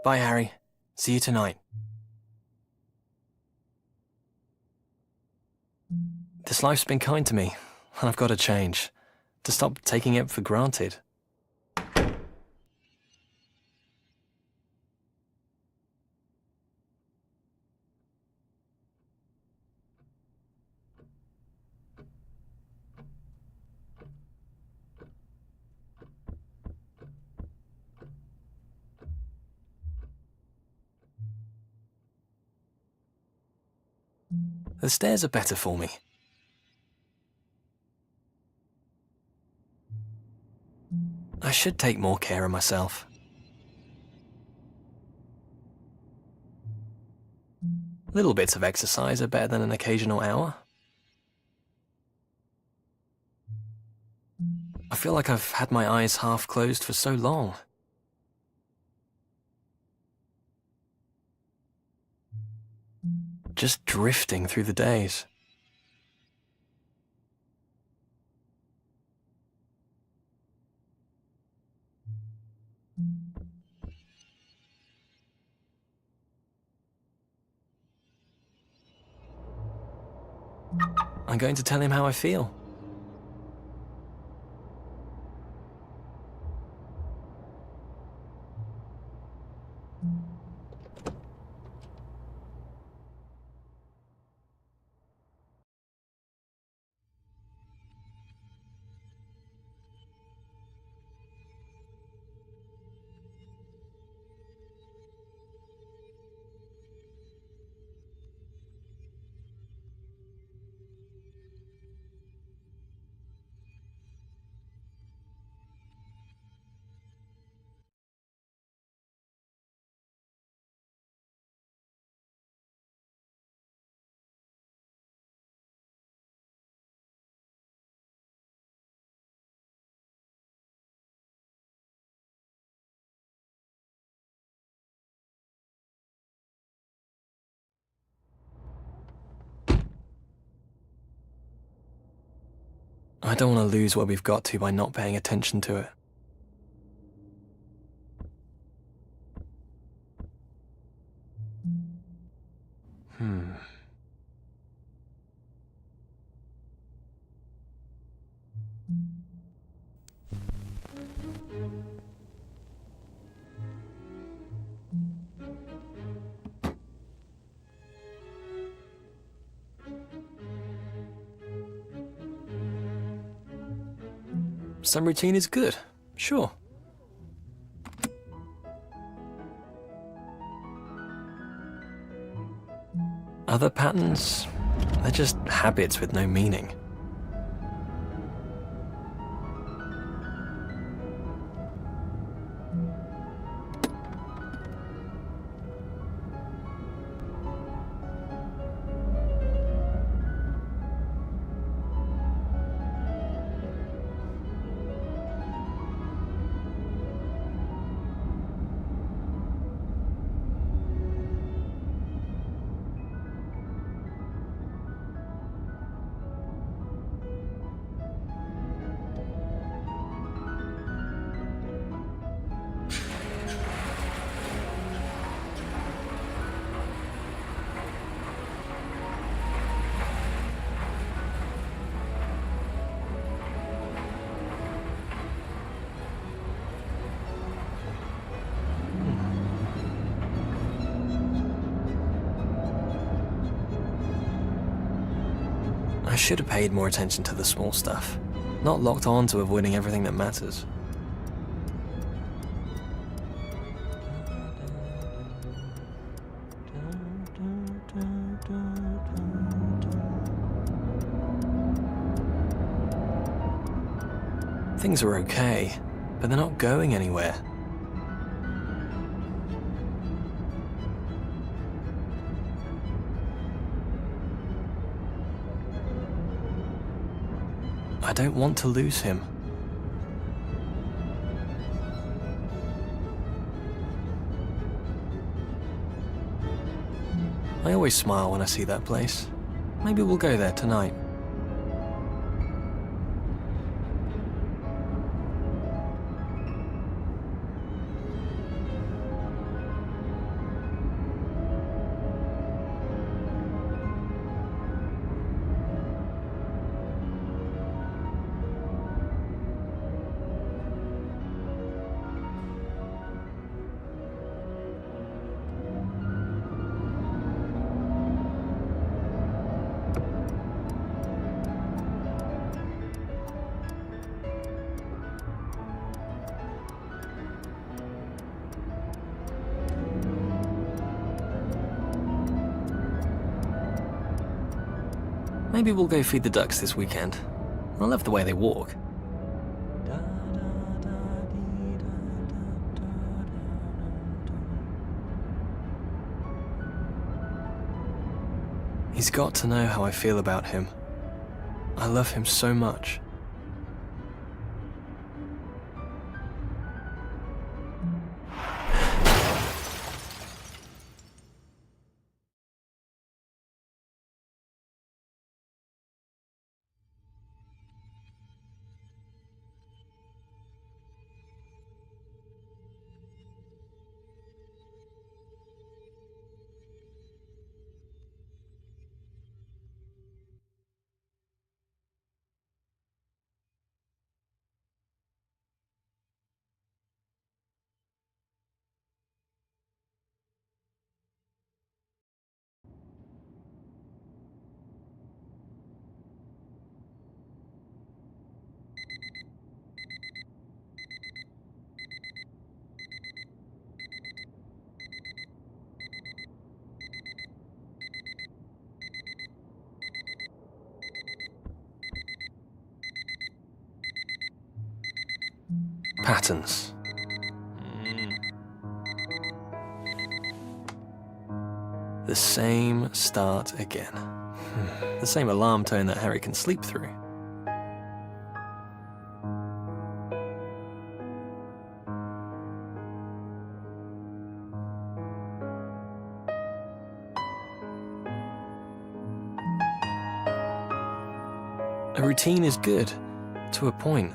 Bye, Harry. See you tonight. This life's been kind to me, and I've got to change. To stop taking it for granted. The stairs are better for me. I should take more care of myself. Little bits of exercise are better than an occasional hour. I feel like I've had my eyes half closed for so long. Just drifting through the days. I'm going to tell him how I feel. I don't want to lose where we've got to by not paying attention to it. Some routine is good, sure. Other patterns, they're just habits with no meaning. I should have paid more attention to the small stuff, not locked on to avoiding everything that matters. Things are okay, but they're not going anywhere. I don't want to lose him. I always smile when I see that place. Maybe we'll go there tonight. Maybe we'll go feed the ducks this weekend. I love the way they walk. He's got to know how I feel about him. I love him so much. Patterns. The same start again. The same alarm tone that Harry can sleep through. A routine is good, to a point.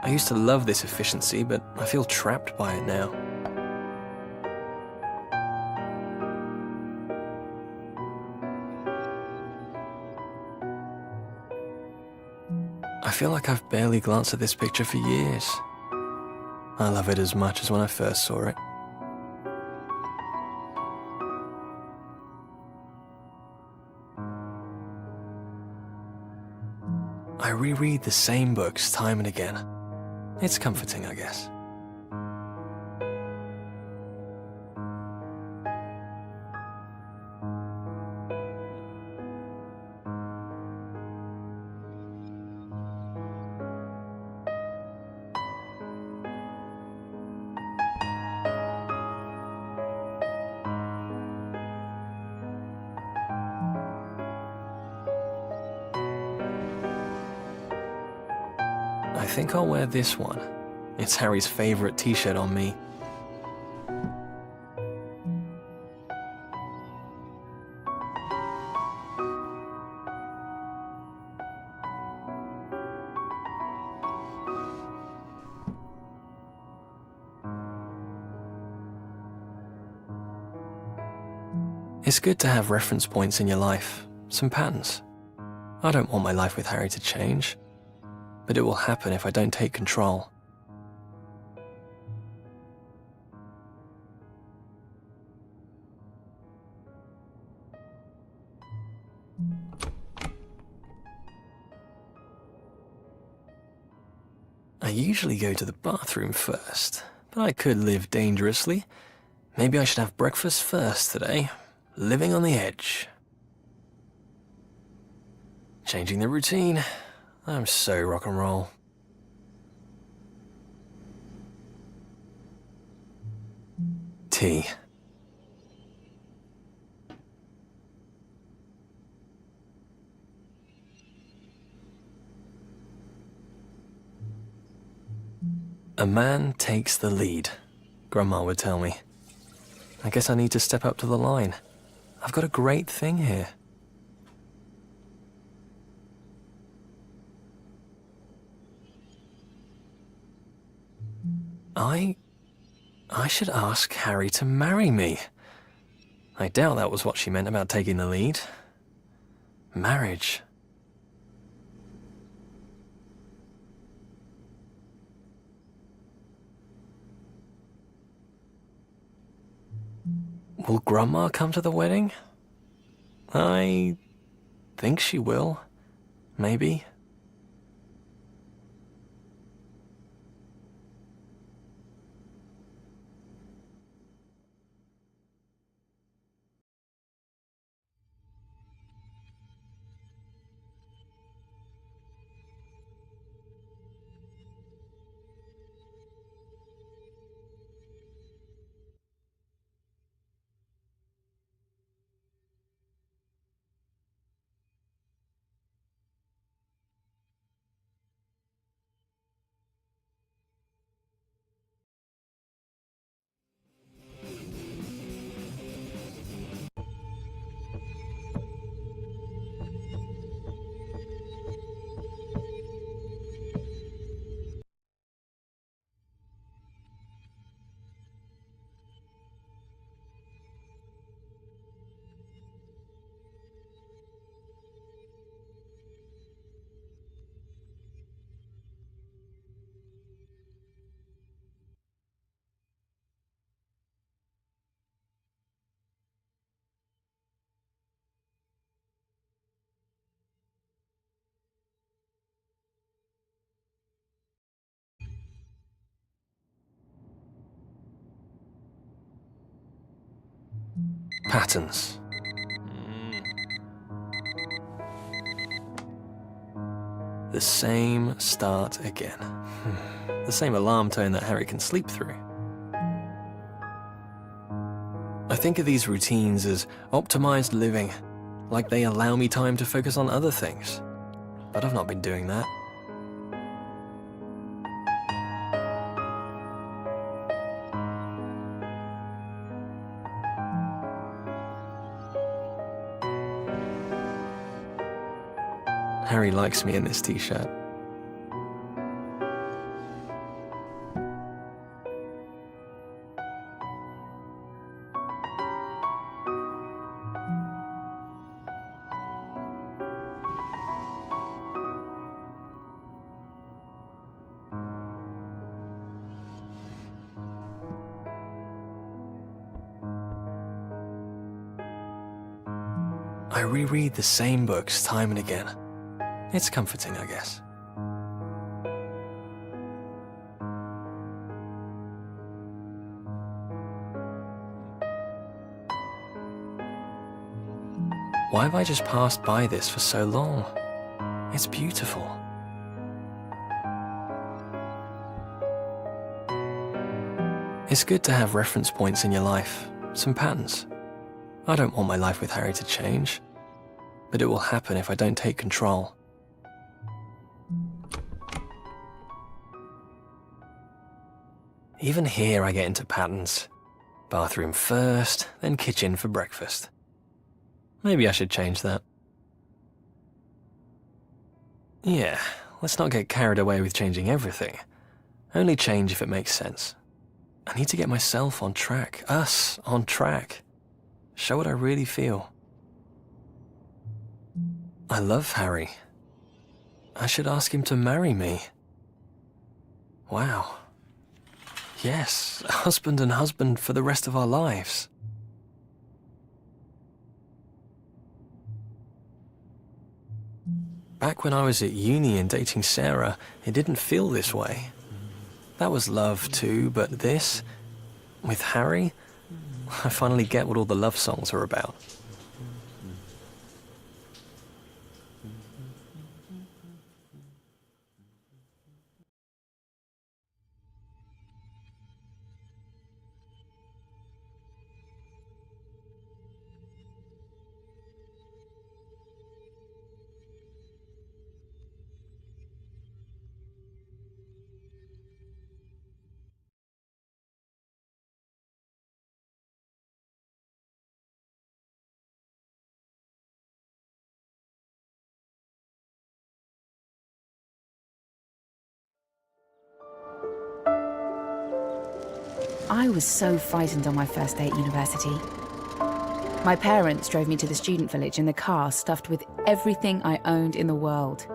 I used to love this efficiency, but I feel trapped by it now. I feel like I've barely glanced at this picture for years. I love it as much as when I first saw it. I reread the same books time and again. It's comforting, I guess. I think I'll wear this one. It's Harry's favorite t-shirt on me. It's good to have reference points in your life, some patterns. I don't want my life with Harry to change, but it will happen if I don't take control. I usually go to the bathroom first, but I could live dangerously. Maybe I should have breakfast first today. Living on the edge. Changing the routine. I'm so rock and roll. Tea. A man takes the lead, Grandma would tell me. I guess I need to step up to the line. I've got a great thing here. I should ask Harry to marry me. I doubt that was what she meant about taking the lead. Marriage. Will Grandma come to the wedding? I think she will. Maybe. Patterns. The same start again. The same alarm tone that Harry can sleep through. I think of these routines as optimized living, like they allow me time to focus on other things. But I've not been doing that. Harry likes me in this t-shirt. I reread the same books time and again. It's comforting, I guess. Why have I just passed by this for so long? It's beautiful. It's good to have reference points in your life, some patterns. I don't want my life with Harry to change, but it will happen if I don't take control. Even here I get into patterns. Bathroom first, then kitchen for breakfast. Maybe I should change that. Yeah, let's not get carried away with changing everything. Only change if it makes sense. I need to get myself on track, us on track. Show what I really feel. I love Harry. I should ask him to marry me. Wow. Yes, husband and husband for the rest of our lives. Back when I was at uni and dating Sarah, it didn't feel this way. That was love too, but this, with Harry, I finally get what all the love songs are about. I was so frightened on my first day at university. My parents drove me to the student village in the car stuffed with everything I owned in the world.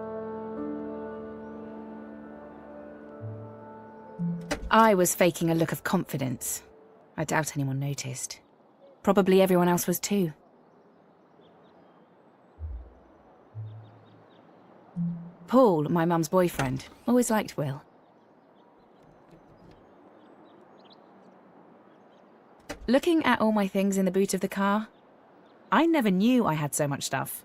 I was faking a look of confidence. I doubt anyone noticed. Probably everyone else was too. Paul, my mum's boyfriend, always liked Will. Looking at all my things in the boot of the car, I never knew I had so much stuff.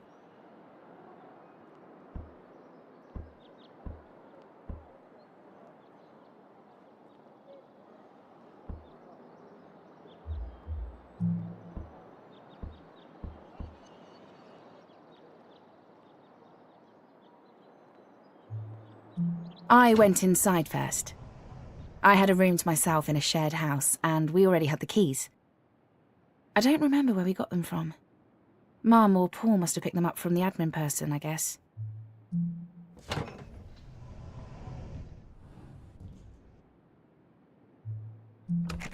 I went inside first. I had a room to myself in a shared house, and we already had the keys. I don't remember where we got them from. Mum or Paul must have picked them up from the admin person, I guess.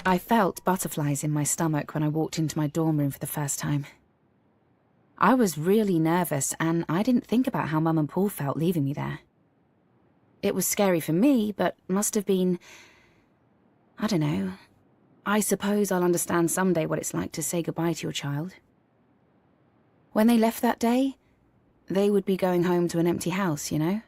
I felt butterflies in my stomach when I walked into my dorm room for the first time. I was really nervous, and I didn't think about how Mum and Paul felt leaving me there. It was scary for me, but must have been... I don't know. I suppose I'll understand someday what it's like to say goodbye to your child. When they left that day, they would be going home to an empty house, you know?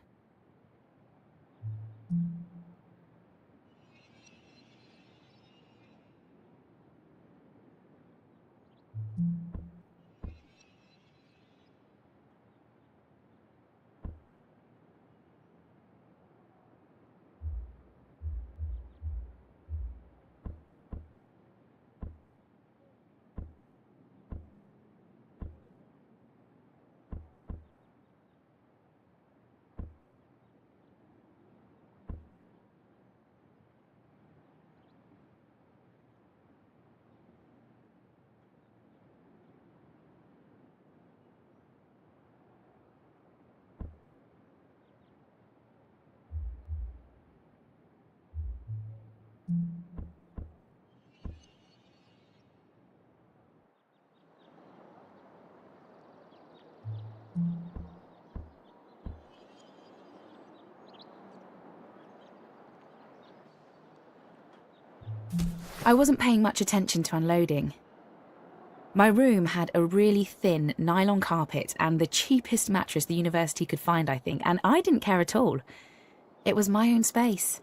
I wasn't paying much attention to unloading. My room had a really thin nylon carpet and the cheapest mattress the university could find, I think, and I didn't care at all. It was my own space.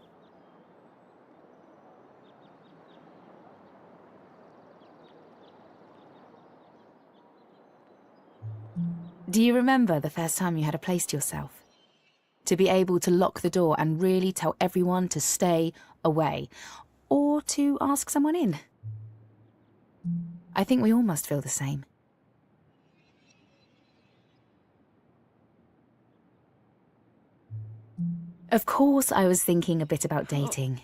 Do you remember the first time you had a place to yourself? To be able to lock the door and really tell everyone to stay away, or to ask someone in? I think we all must feel the same. Of course, I was thinking a bit about dating.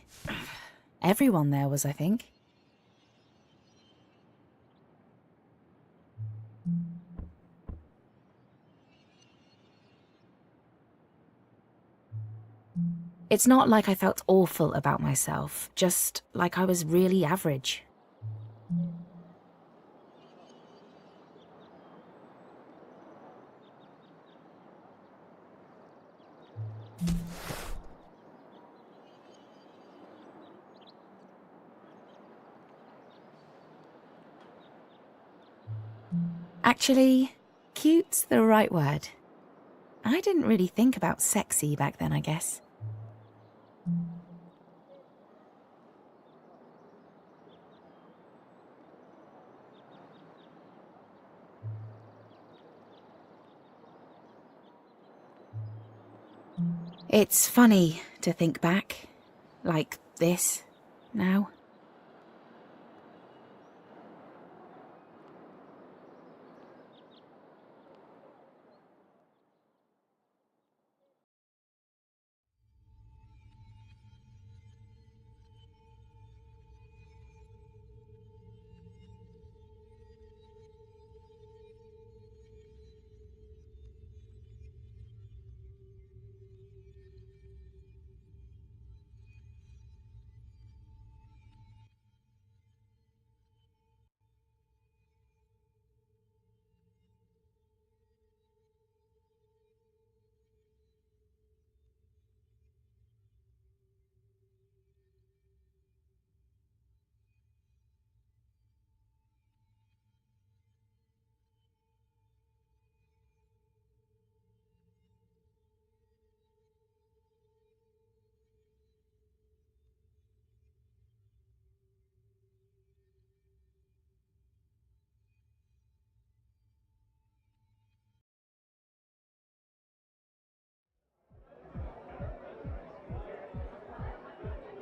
Everyone there was, I think. It's not like I felt awful about myself, just like I was really average. Actually, cute's the right word. I didn't really think about sexy back then, I guess. It's funny to think back, like this, now.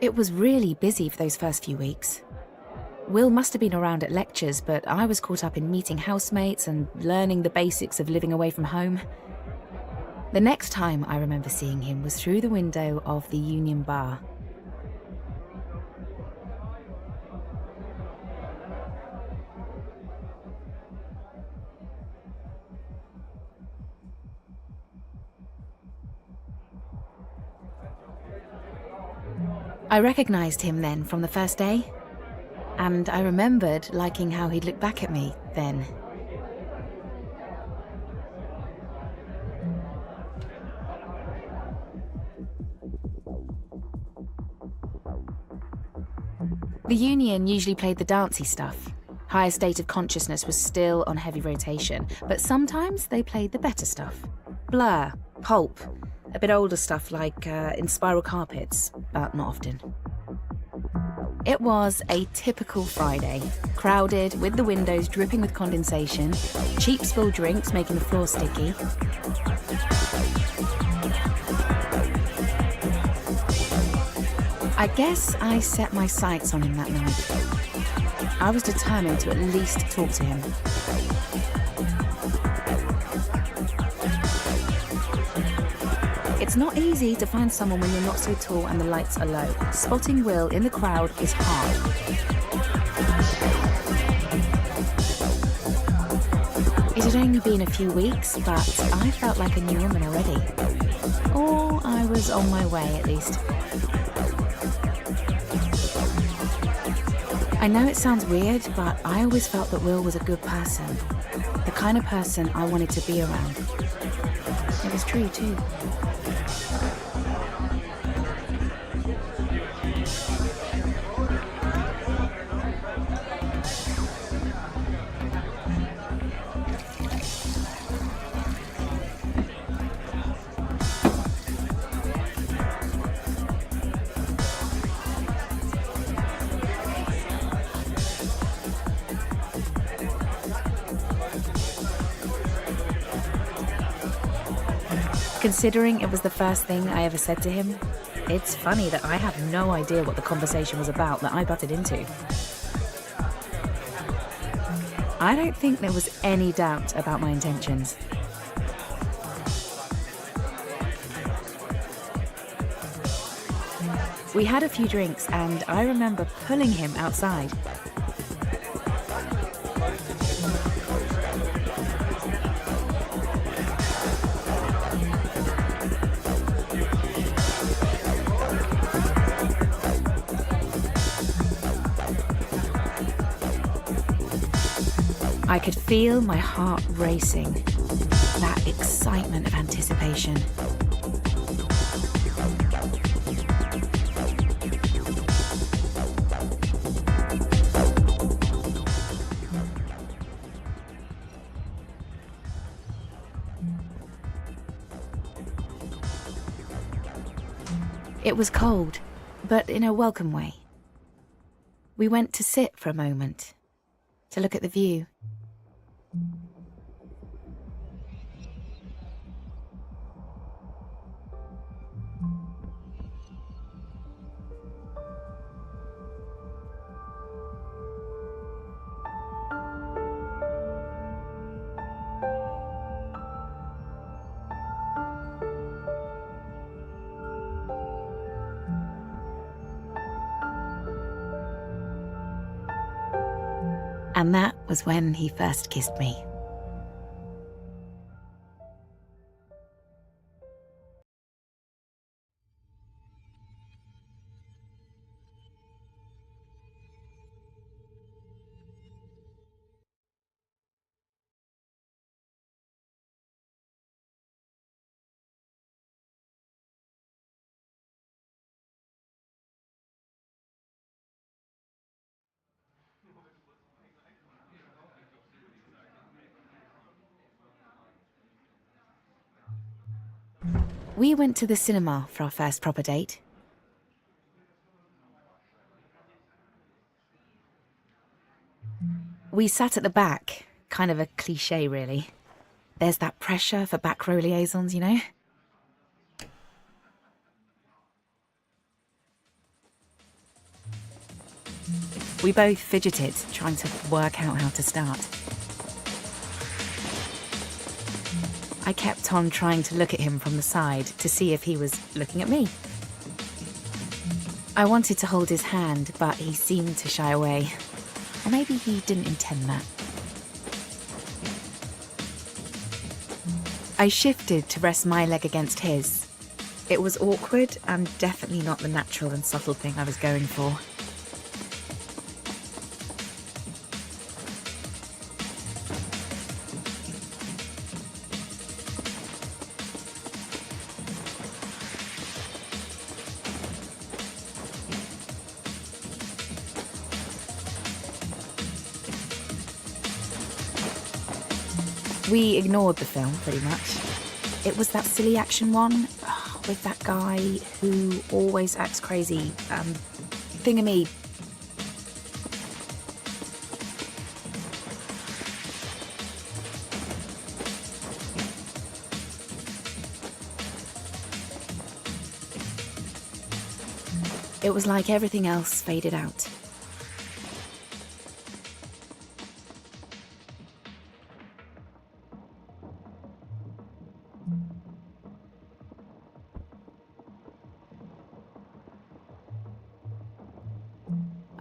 It was really busy for those first few weeks. Will must have been around at lectures, but I was caught up in meeting housemates and learning the basics of living away from home. The next time I remember seeing him was through the window of the Union Bar. I recognised him then from the first day, and I remembered liking how he'd look back at me then. The Union usually played the dancey stuff. Higher State of Consciousness was still on heavy rotation, but sometimes they played the better stuff. Blur, Pulp, a bit older stuff like In Spiral Carpets, but not often. It was a typical Friday, crowded with the windows dripping with condensation, cheap spilled drinks making the floor sticky. I guess I set my sights on him that night. I was determined to at least talk to him. It's not easy to find someone when you're not so tall and the lights are low. Spotting Will in the crowd is hard. It had only been a few weeks, but I felt like a new woman already. Or I was on my way, at least. I know it sounds weird, but I always felt that Will was a good person. The kind of person I wanted to be around. It was true, too. Considering it was the first thing I ever said to him, it's funny that I have no idea what the conversation was about that I butted into. I don't think there was any doubt about my intentions. We had a few drinks and I remember pulling him outside. I could feel my heart racing, that excitement of anticipation. It was cold, but in a welcome way. We went to sit for a moment, to look at the view. And that was when he first kissed me. We went to the cinema for our first proper date. We sat at the back, kind of a cliche really. There's that pressure for back row liaisons, you know? We both fidgeted, trying to work out how to start. I kept on trying to look at him from the side to see if he was looking at me. I wanted to hold his hand, but he seemed to shy away. Or maybe he didn't intend that. I shifted to rest my leg against his. It was awkward and definitely not the natural and subtle thing I was going for. We ignored the film, pretty much. It was that silly action one, with that guy who always acts crazy, thingamy. It was like everything else faded out.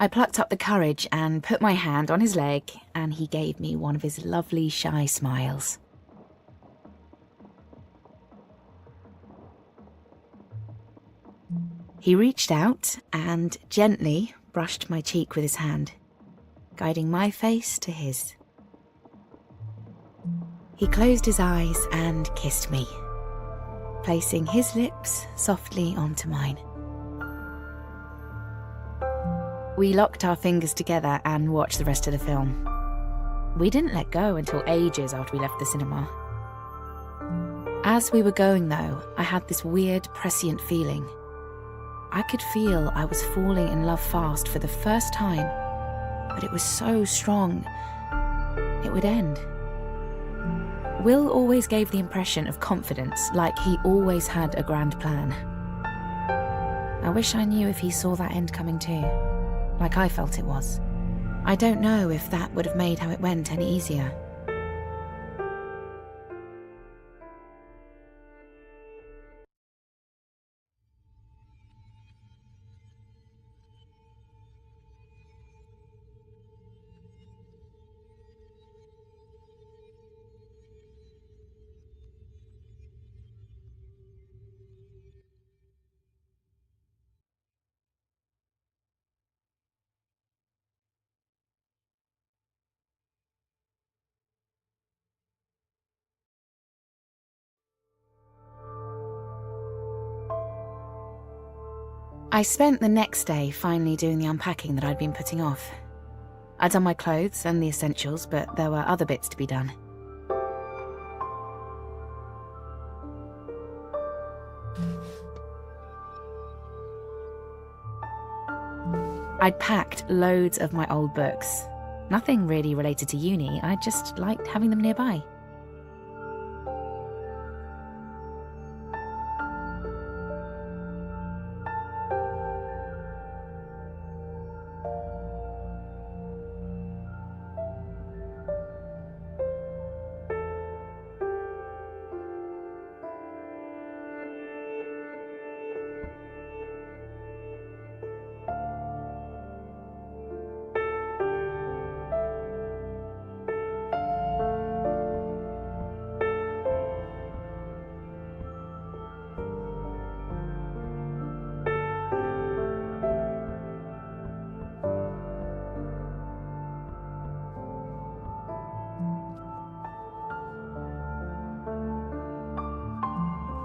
I plucked up the courage and put my hand on his leg, and he gave me one of his lovely, shy smiles. He reached out and gently brushed my cheek with his hand, guiding my face to his. He closed his eyes and kissed me, placing his lips softly onto mine. We locked our fingers together and watched the rest of the film. We didn't let go until ages after we left the cinema. As we were going, though, I had this weird, prescient feeling. I could feel I was falling in love fast for the first time, but it was so strong, it would end. Will always gave the impression of confidence, like he always had a grand plan. I wish I knew if he saw that end coming too, like I felt it was. I don't know if that would have made how it went any easier. I spent the next day finally doing the unpacking that I'd been putting off. I'd done my clothes and the essentials, but there were other bits to be done. I'd packed loads of my old books. Nothing really related to uni, I just liked having them nearby.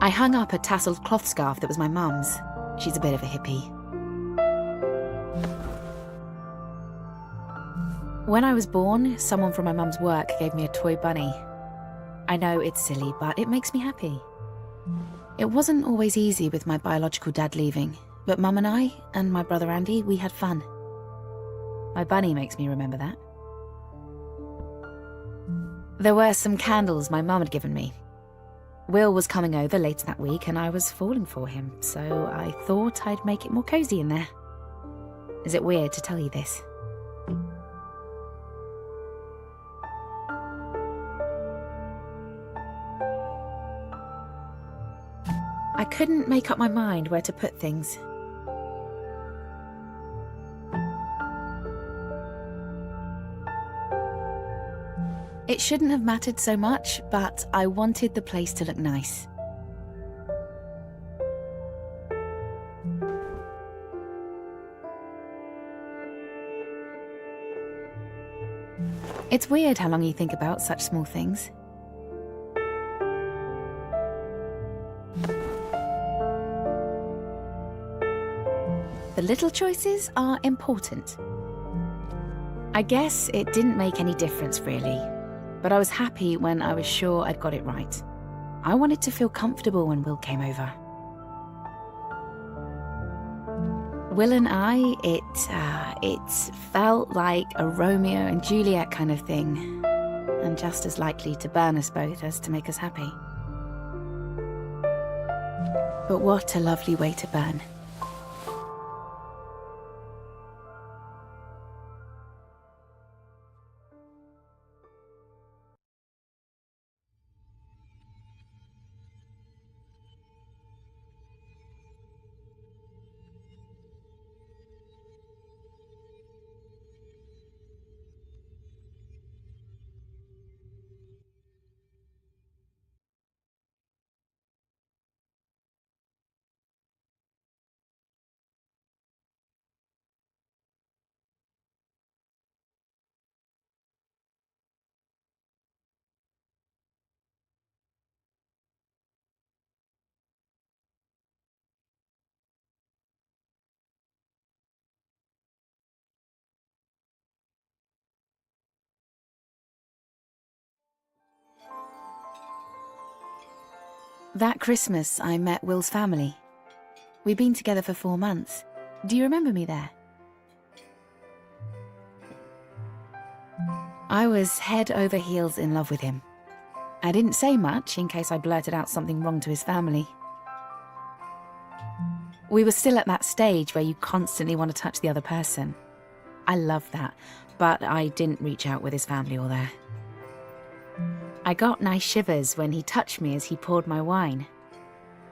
I hung up a tasselled cloth scarf that was my mum's. She's a bit of a hippie. When I was born, someone from my mum's work gave me a toy bunny. I know it's silly, but it makes me happy. It wasn't always easy with my biological dad leaving, but Mum and I, and my brother Andy, we had fun. My bunny makes me remember that. There were some candles my mum had given me. Will was coming over later that week and I was falling for him, so I thought I'd make it more cosy in there. Is it weird to tell you this? I couldn't make up my mind where to put things. It shouldn't have mattered so much, but I wanted the place to look nice. It's weird how long you think about such small things. The little choices are important. I guess it didn't make any difference really, but I was happy when I was sure I'd got it right. I wanted to feel comfortable when Will came over. Will and I, it felt like a Romeo and Juliet kind of thing, and just as likely to burn us both as to make us happy. But what a lovely way to burn. That Christmas, I met Will's family. We'd been together for 4 months. Do you remember me there? I was head over heels in love with him. I didn't say much in case I blurted out something wrong to his family. We were still at that stage where you constantly want to touch the other person. I love that, but I didn't reach out with his family or there. I got nice shivers when he touched me as he poured my wine.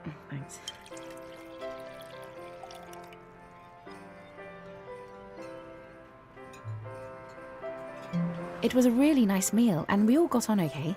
Oh, thanks. It was a really nice meal, and we all got on okay.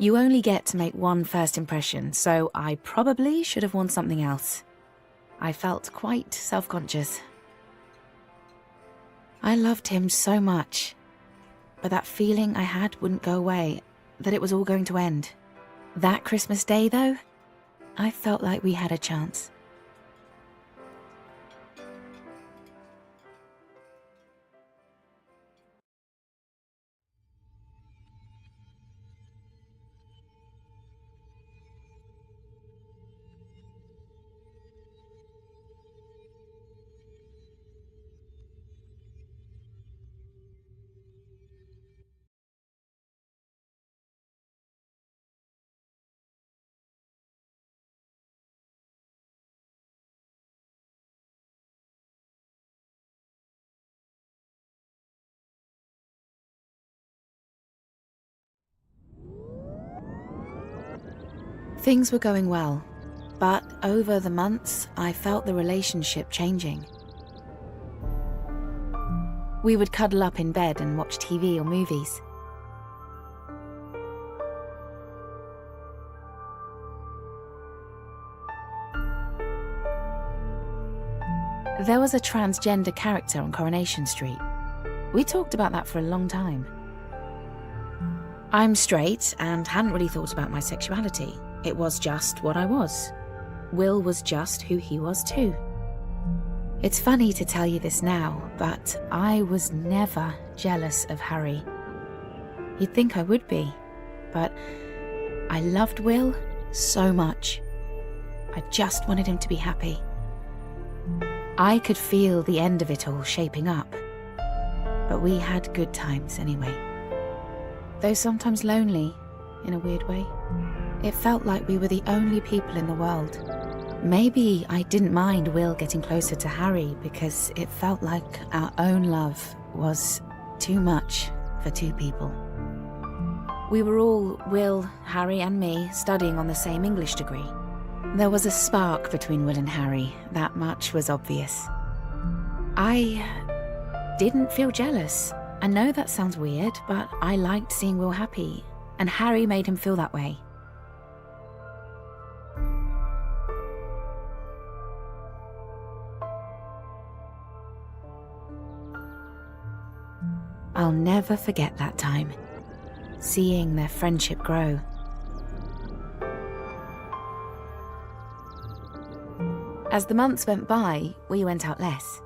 You only get to make one first impression, so I probably should have worn something else. I felt quite self-conscious. I loved him so much, but that feeling I had wouldn't go away, that it was all going to end. That Christmas Day, though, I felt like we had a chance. Things were going well, but over the months, I felt the relationship changing. We would cuddle up in bed and watch TV or movies. There was a transgender character on Coronation Street. We talked about that for a long time. I'm straight and hadn't really thought about my sexuality. It was just what I was. Will was just who he was too. It's funny to tell you this now, but I was never jealous of Harry. You'd think I would be, but I loved Will so much. I just wanted him to be happy. I could feel the end of it all shaping up, but we had good times anyway. Though sometimes lonely, in a weird way. It felt like we were the only people in the world. Maybe I didn't mind Will getting closer to Harry because it felt like our own love was too much for two people. We were all, Will, Harry and me, studying on the same English degree. There was a spark between Will and Harry, that much was obvious. I didn't feel jealous. I know that sounds weird, but I liked seeing Will happy, and Harry made him feel that way. I'll never forget that time, seeing their friendship grow. As the months went by, we went out less.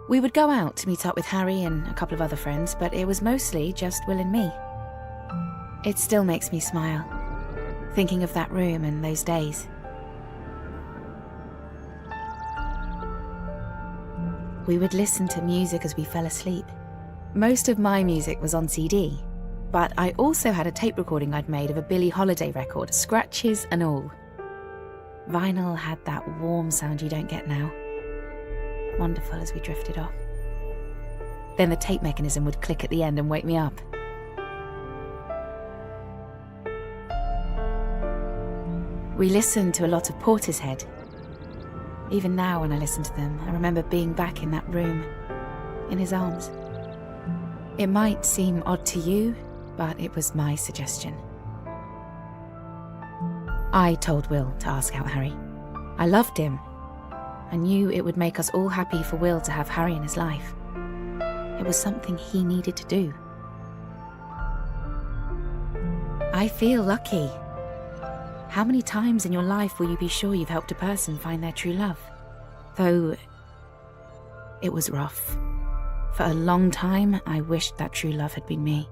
We would go out to meet up with Harry and a couple of other friends, but it was mostly just Will and me. It still makes me smile, thinking of that room and those days. We would listen to music as we fell asleep. Most of my music was on CD, but I also had a tape recording I'd made of a Billie Holiday record, scratches and all. Vinyl had that warm sound you don't get now. Wonderful as we drifted off. Then the tape mechanism would click at the end and wake me up. We listened to a lot of Portishead. Even now when I listen to them, I remember being back in that room, in his arms. It might seem odd to you, but it was my suggestion. I told Will to ask out Harry. I loved him. I knew it would make us all happy for Will to have Harry in his life. It was something he needed to do. I feel lucky. How many times in your life will you be sure you've helped a person find their true love? Though it was rough. For a long time, I wished that true love had been me.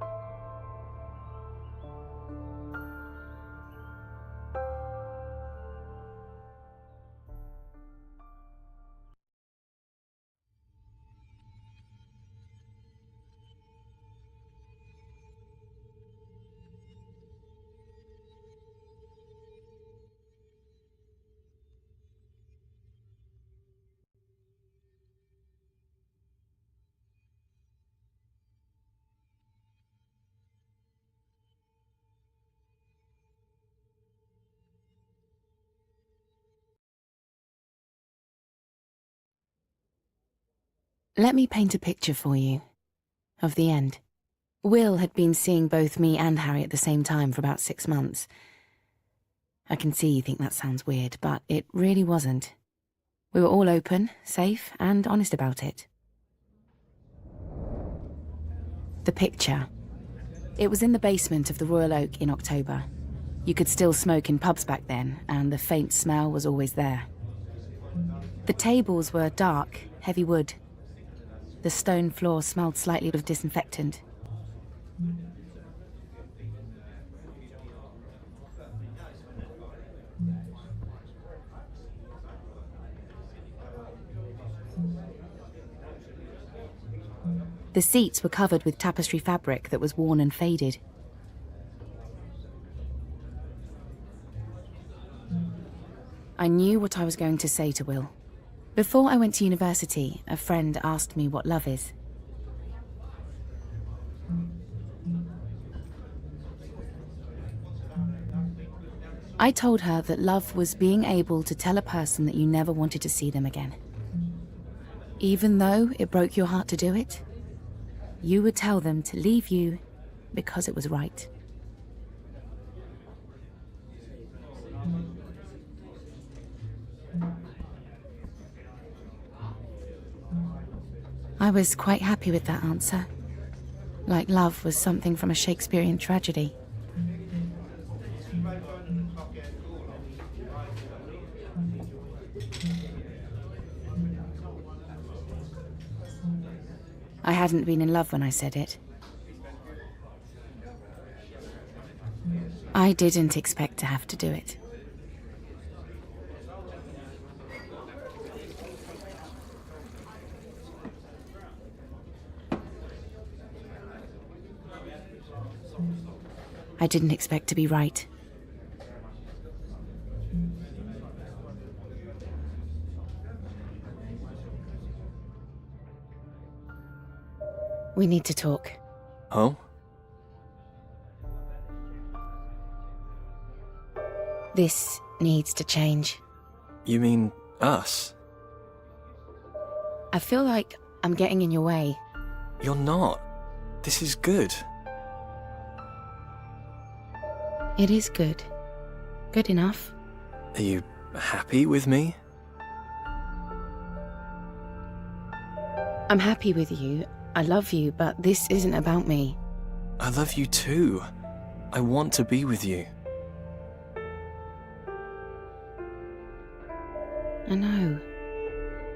Let me paint a picture for you of the end. Will had been seeing both me and Harry at the same time for about 6 months. I can see you think that sounds weird, but it really wasn't. We were all open, safe, and honest about it. The picture. It was in the basement of the Royal Oak in October. You could still smoke in pubs back then, and the faint smell was always there. The tables were dark, heavy wood. The stone floor smelled slightly of disinfectant. The seats were covered with tapestry fabric that was worn and faded. I knew what I was going to say to Will. Before I went to university, a friend asked me what love is. I told her that love was being able to tell a person that you never wanted to see them again. Even though it broke your heart to do it, you would tell them to leave you because it was right. I was quite happy with that answer. Like love was something from a Shakespearean tragedy. I hadn't been in love when I said it. I didn't expect to have to do it. I didn't expect to be right. We need to talk. Oh? This needs to change. You mean us? I feel like I'm getting in your way. You're not. This is good. It is good. Good enough. Are you happy with me? I'm happy with you. I love you, but this isn't about me. I love you too. I want to be with you. I know.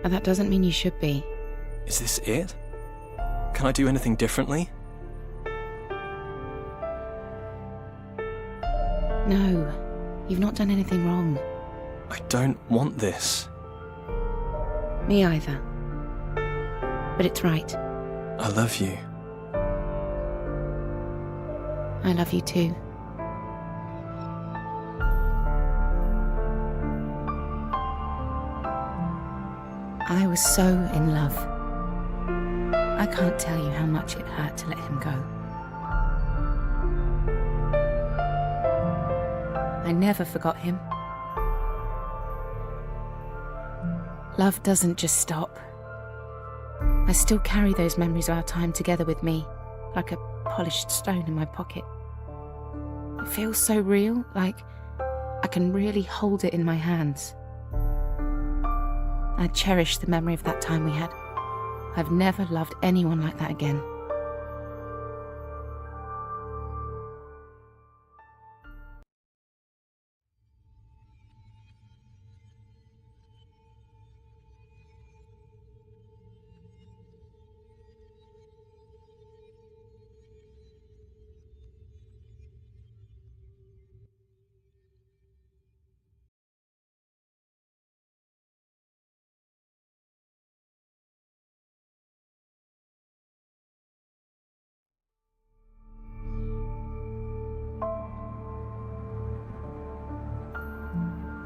But that doesn't mean you should be. Is this it? Can I do anything differently? No. You've not done anything wrong. I don't want this. Me either. But it's right. I love you. I love you too. I was so in love. I can't tell you how much it hurt to let him go. I never forgot him. Love doesn't just stop. I still carry those memories of our time together with me, like a polished stone in my pocket. It feels so real, like I can really hold it in my hands. I cherish the memory of that time we had. I've never loved anyone like that again.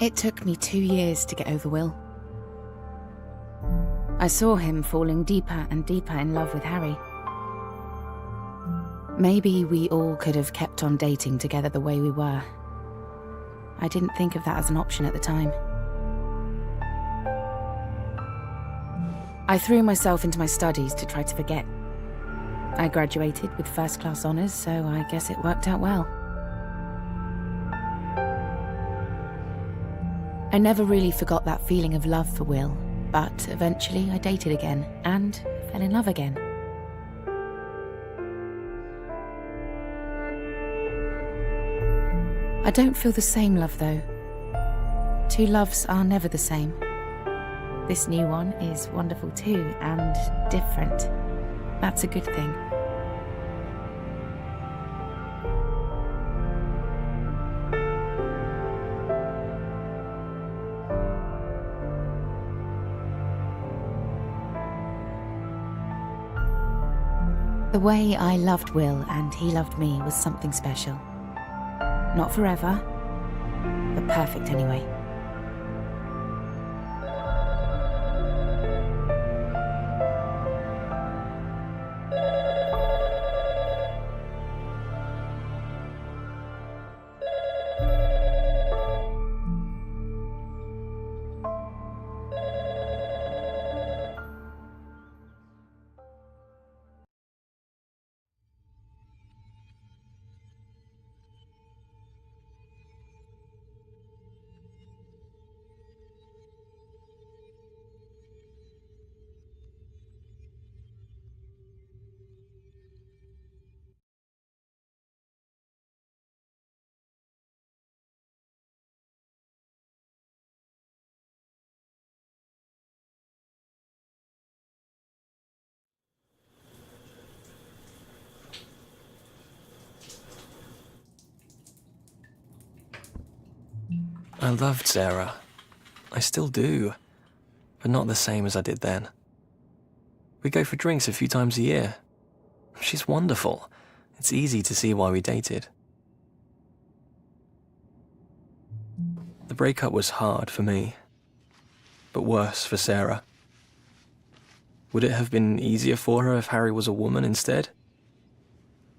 It took me 2 years to get over Will. I saw him falling deeper and deeper in love with Harry. Maybe we all could have kept on dating together the way we were. I didn't think of that as an option at the time. I threw myself into my studies to try to forget. I graduated with first-class honours, so I guess it worked out well. I never really forgot that feeling of love for Will, but eventually I dated again and fell in love again. I don't feel the same love though. Two loves are never the same. This new one is wonderful too, and different. That's a good thing. The way I loved Will and he loved me was something special. Not forever, but perfect anyway. I loved Sarah. I still do, but not the same as I did then. We go for drinks a few times a year. She's wonderful. It's easy to see why we dated. The breakup was hard for me, but worse for Sarah. Would it have been easier for her if Harry was a woman instead?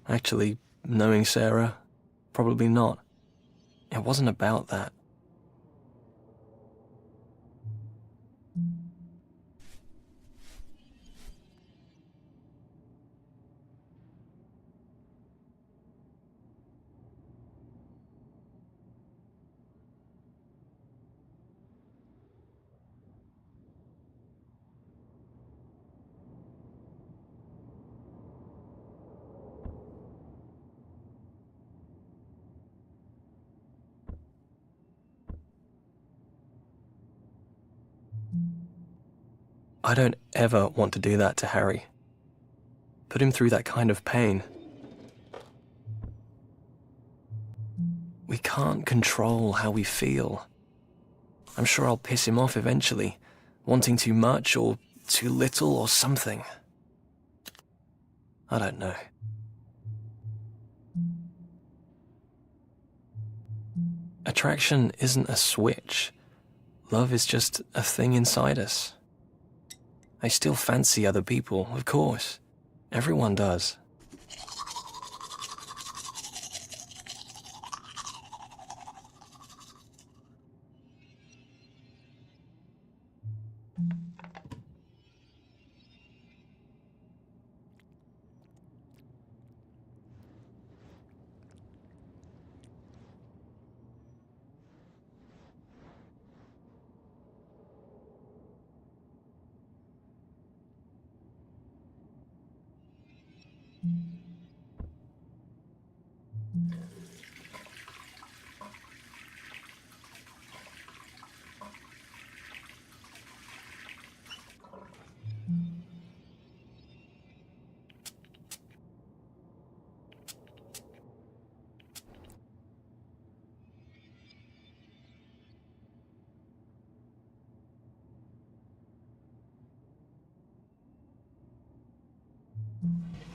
Actually, knowing Sarah, probably not. It wasn't about that. I don't ever want to do that to Harry. Put him through that kind of pain. We can't control how we feel. I'm sure I'll piss him off eventually, wanting too much or too little or something. I don't know. Attraction isn't a switch. Love is just a thing inside us. I still fancy other people, of course. Everyone does.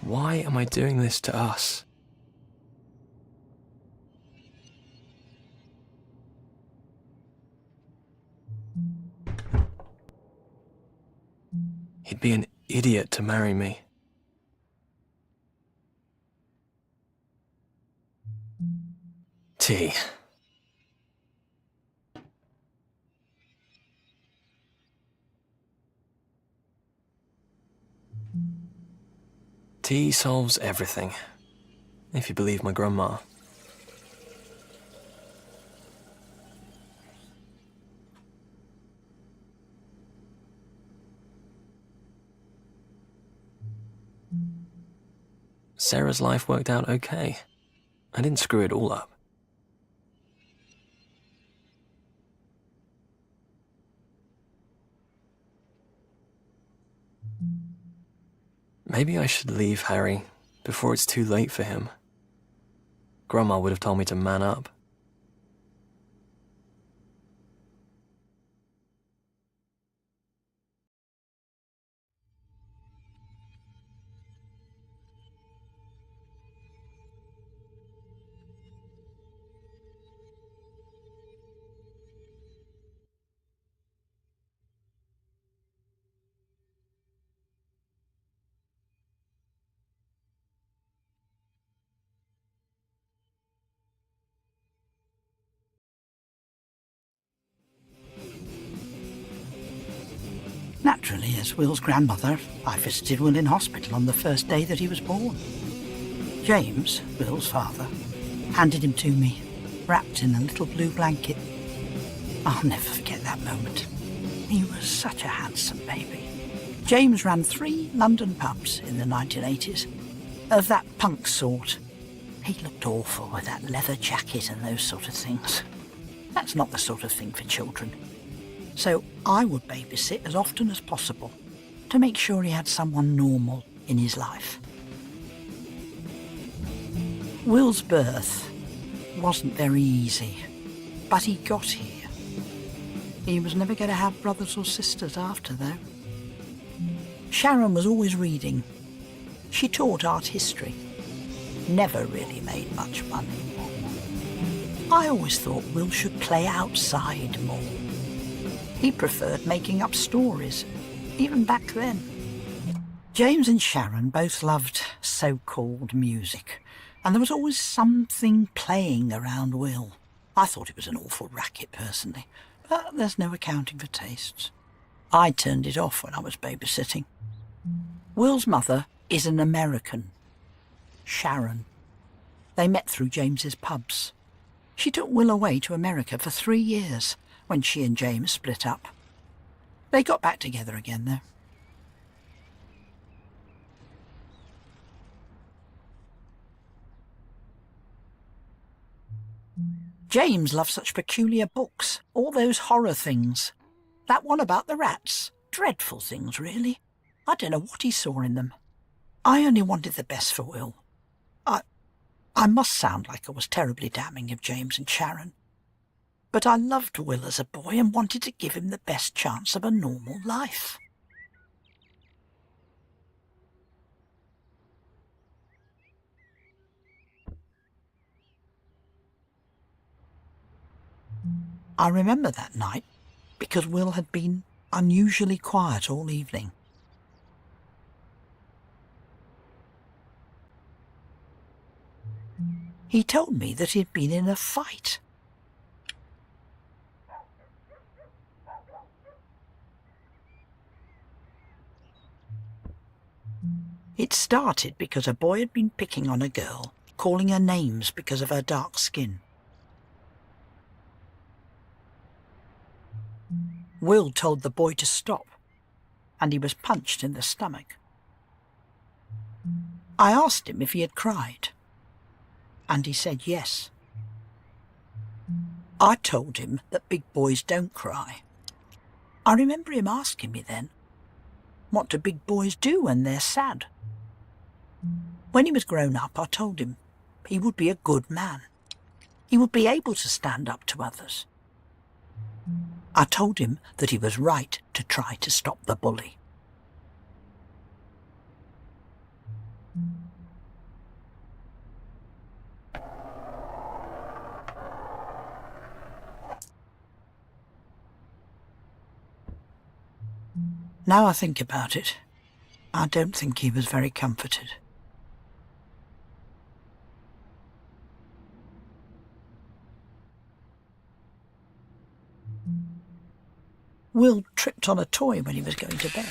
Why am I doing this to us? He'd be an idiot to marry me. T. Tea solves everything, if you believe my grandma. Sarah's life worked out okay. I didn't screw it all up. Maybe I should leave Harry before it's too late for him. Grandma would have told me to man up. Naturally, as Will's grandmother, I visited Will in hospital on the first day that he was born. James, Will's father, handed him to me, wrapped in a little blue blanket. I'll never forget that moment. He was such a handsome baby. James ran 3 London pubs in the 1980s, of that punk sort. He looked awful with that leather jacket and those sort of things. That's not the sort of thing for children. So I would babysit as often as possible to make sure he had someone normal in his life. Will's birth wasn't very easy, but he got here. He was never going to have brothers or sisters after, though. Sharon was always reading. She taught art history. Never really made much money. I always thought Will should play outside more. He preferred making up stories, even back then. James and Sharon both loved so-called music, and there was always something playing around Will. I thought it was an awful racket, personally, but there's no accounting for tastes. I turned it off when I was babysitting. Will's mother is an American, Sharon. They met through James's pubs. She took Will away to America for 3 years, when she and James split up. They got back together again, though. James loved such peculiar books, all those horror things. That one about the rats. Dreadful things, really. I don't know what he saw in them. I only wanted the best for Will. I must sound like I was terribly damning of James and Sharon. But I loved Will as a boy and wanted to give him the best chance of a normal life. I remember that night because Will had been unusually quiet all evening. He told me that he'd been in a fight. It started because a boy had been picking on a girl, calling her names because of her dark skin. Will told the boy to stop, and he was punched in the stomach. I asked him if he had cried, and he said yes. I told him that big boys don't cry. I remember him asking me then, what do big boys do when they're sad? When he was grown up, I told him he would be a good man. He would be able to stand up to others. I told him that he was right to try to stop the bully. Now I think about it, I don't think he was very comforted. Will tripped on a toy when he was going to bed.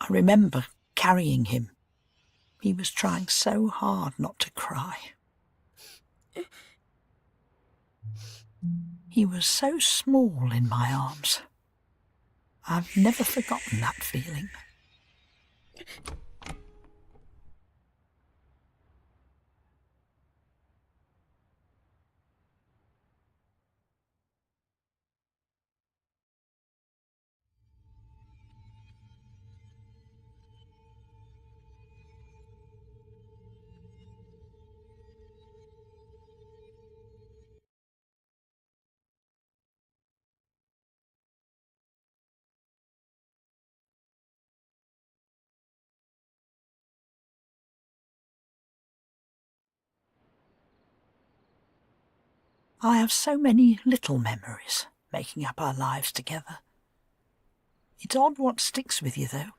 I remember carrying him. He was trying so hard not to cry. He was so small in my arms. I've never forgotten that feeling. I have so many little memories making up our lives together. It's odd what sticks with you, though.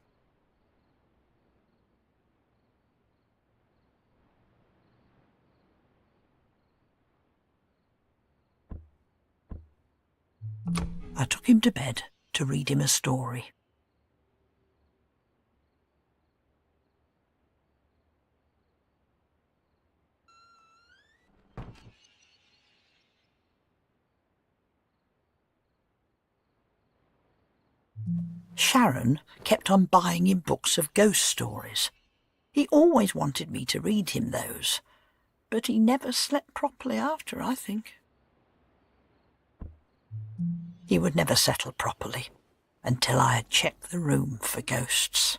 I took him to bed to read him a story. Sharon kept on buying him books of ghost stories. He always wanted me to read him those, but he never slept properly after, I think. He would never settle properly until I had checked the room for ghosts.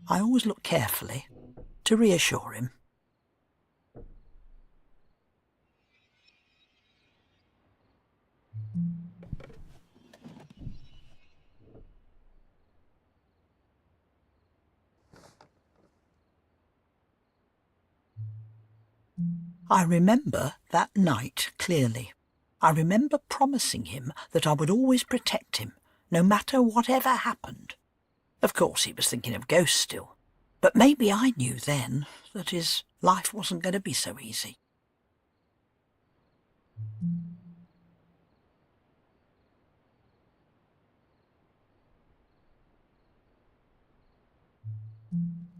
I always look carefully to reassure him. I remember that night clearly. I remember promising him that I would always protect him, no matter whatever happened. Of course, he was thinking of ghosts still, but maybe I knew then that his life wasn't going to be so easy.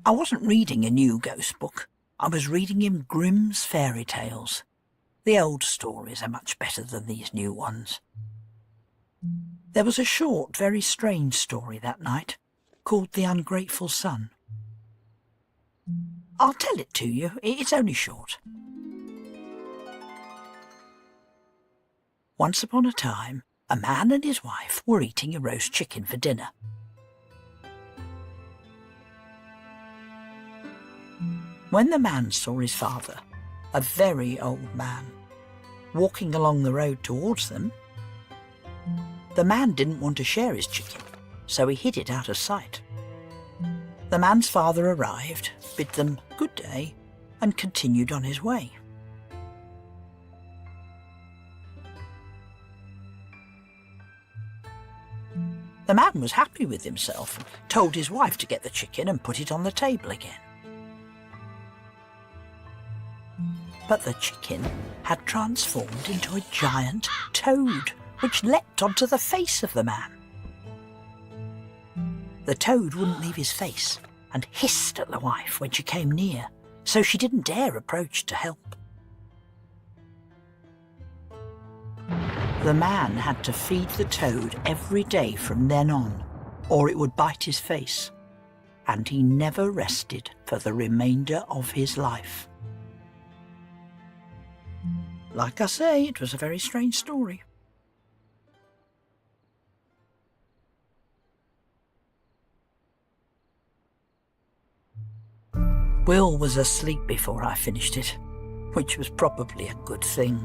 I wasn't reading a new ghost book. I was reading him Grimm's fairy tales. The old stories are much better than these new ones. There was a short, very strange story that night, called The Ungrateful Son. I'll tell it to you. It's only short. Once upon a time, a man and his wife were eating a roast chicken for dinner. When the man saw his father, a very old man, walking along the road towards them, the man didn't want to share his chicken, so he hid it out of sight. The man's father arrived, bid them good day, and continued on his way. The man was happy with himself and told his wife to get the chicken and put it on the table again. But the chicken had transformed into a giant toad, which leapt onto the face of the man. The toad wouldn't leave his face and hissed at the wife when she came near, so she didn't dare approach to help. The man had to feed the toad every day from then on, or it would bite his face, and he never rested for the remainder of his life. Like I say, it was a very strange story. Will was asleep before I finished it, which was probably a good thing.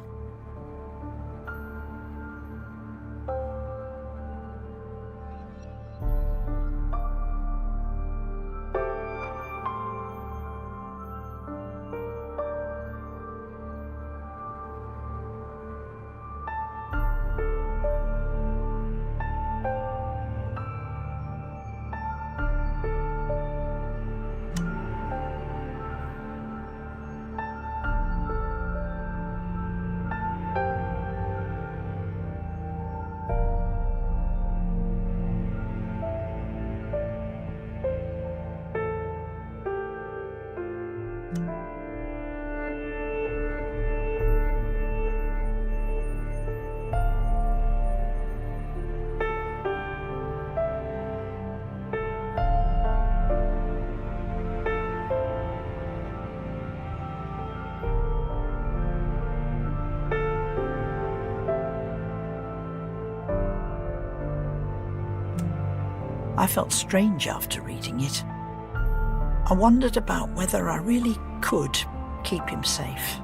I felt strange after reading it. I wondered about whether I really could keep him safe.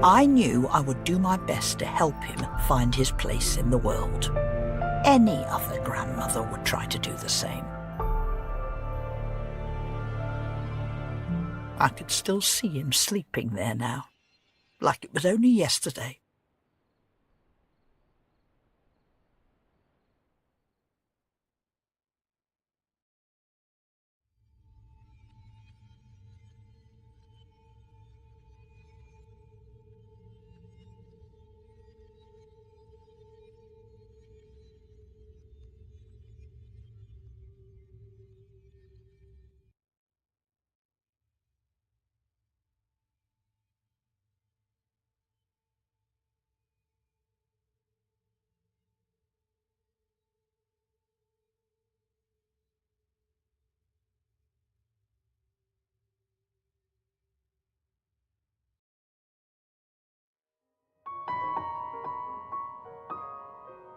I knew I would do my best to help him find his place in the world. Any other grandmother would try to do the same. I could still see him sleeping there now, like it was only yesterday.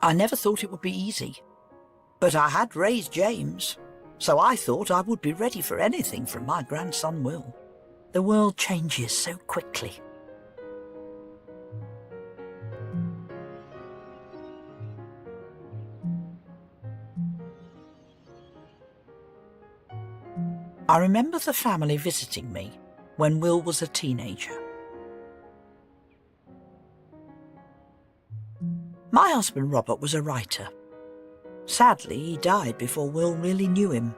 I never thought it would be easy, but I had raised James, so I thought I would be ready for anything from my grandson Will. The world changes so quickly. I remember the family visiting me when Will was a teenager. My husband Robert was a writer. Sadly, he died before Will really knew him.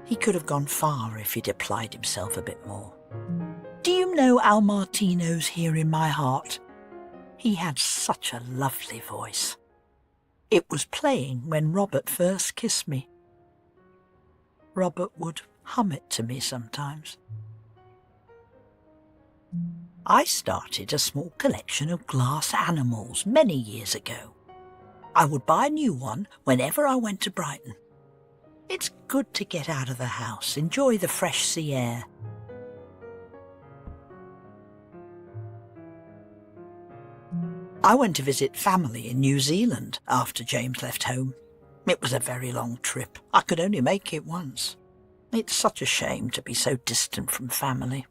He could have gone far if he'd applied himself a bit more. Do you know Al Martino's Here in My Heart? He had such a lovely voice. It was playing when Robert first kissed me. Robert would hum it to me sometimes. I started a small collection of glass animals many years ago. I would buy a new one whenever I went to Brighton. It's good to get out of the house, enjoy the fresh sea air. I went to visit family in New Zealand after James left home. It was a very long trip. I could only make it once. It's such a shame to be so distant from family.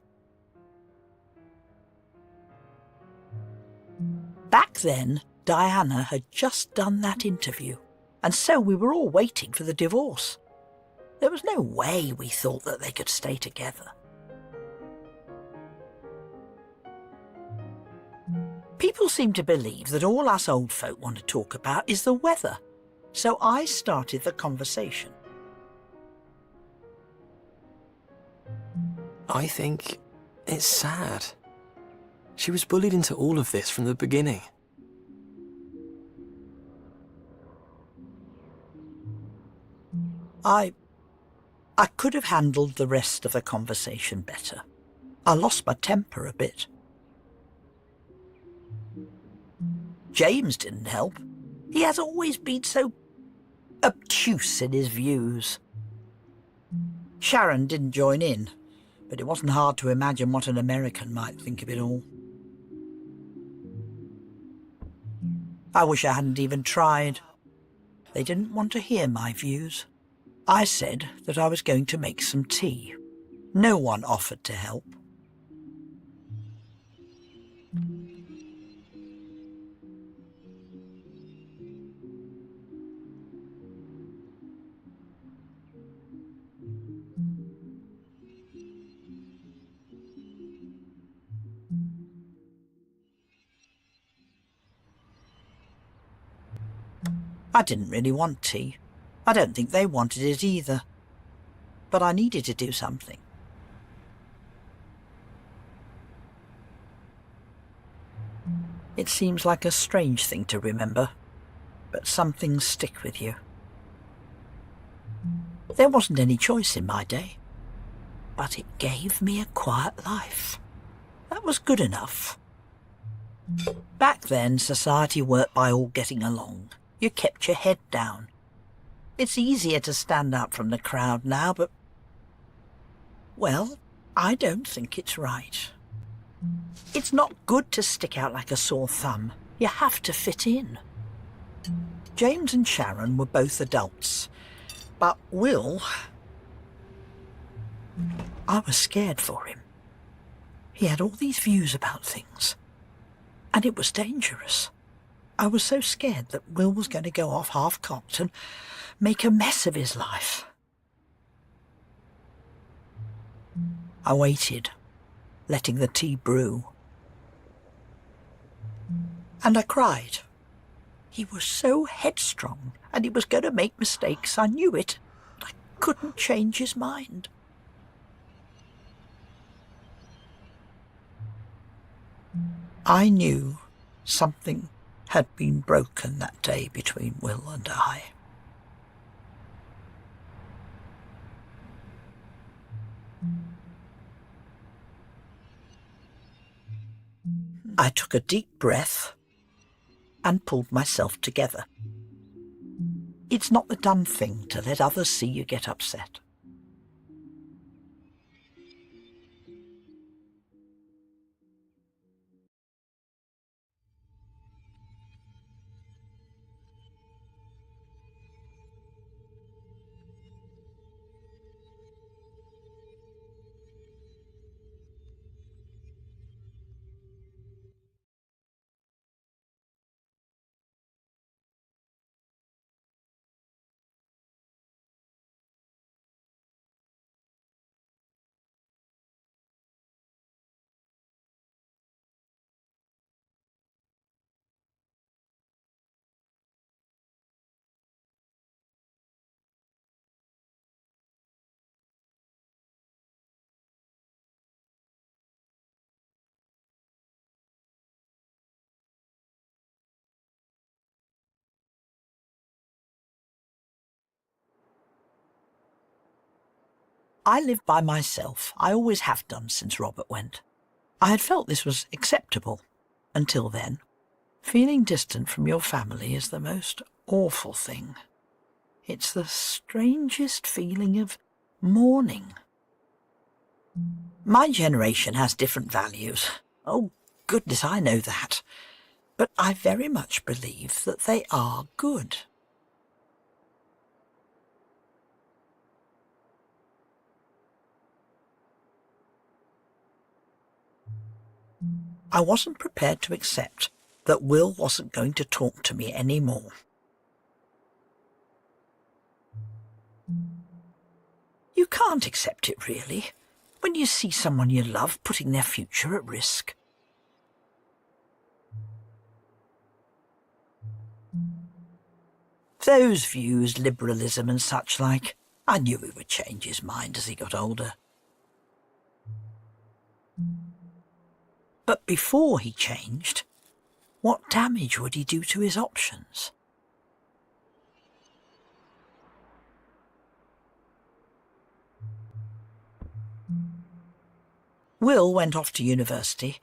Back then, Diana had just done that interview, and so we were all waiting for the divorce. There was no way we thought that they could stay together. People seem to believe that all us old folk want to talk about is the weather, so I started the conversation. I think it's sad. She was bullied into all of this from the beginning. I could have handled the rest of the conversation better. I lost my temper a bit. James didn't help. He has always been so obtuse in his views. Sharon didn't join in, but it wasn't hard to imagine what an American might think of it all. I wish I hadn't even tried. They didn't want to hear my views. I said that I was going to make some tea. No one offered to help. I didn't really want tea. I don't think they wanted it either. But I needed to do something. It seems like a strange thing to remember, but some things stick with you. There wasn't any choice in my day, but it gave me a quiet life. That was good enough. Back then, society worked by all getting along. You kept your head down. It's easier to stand up from the crowd now, but, well, I don't think it's right. It's not good to stick out like a sore thumb. You have to fit in. James and Sharon were both adults, but Will, I was scared for him. He had all these views about things, and it was dangerous. I was so scared that Will was going to go off half-cocked and make a mess of his life. I waited, letting the tea brew. And I cried. He was so headstrong, and he was going to make mistakes. I knew it. I couldn't change his mind. I knew something had been broken that day between Will and I. I took a deep breath and pulled myself together. It's not the done thing to let others see you get upset. I live by myself. I always have done since Robert went. I had felt this was acceptable until then. Feeling distant from your family is the most awful thing. It's the strangest feeling of mourning. My generation has different values. Oh, goodness, I know that. But I very much believe that they are good. I wasn't prepared to accept that Will wasn't going to talk to me anymore. You can't accept it, really, when you see someone you love putting their future at risk. Those views, liberalism and such like, I knew he would change his mind as he got older. But before he changed, what damage would he do to his options? Will went off to university,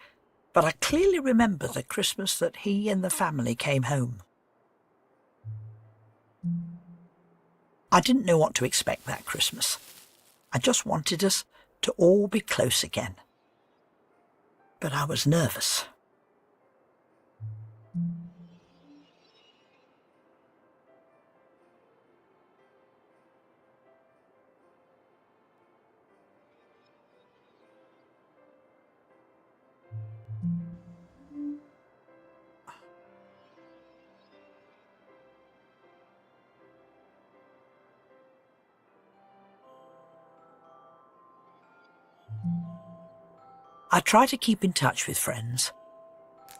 but I clearly remember the Christmas that he and the family came home. I didn't know what to expect that Christmas. I just wanted us to all be close again. But I was nervous. I tried to keep in touch with friends.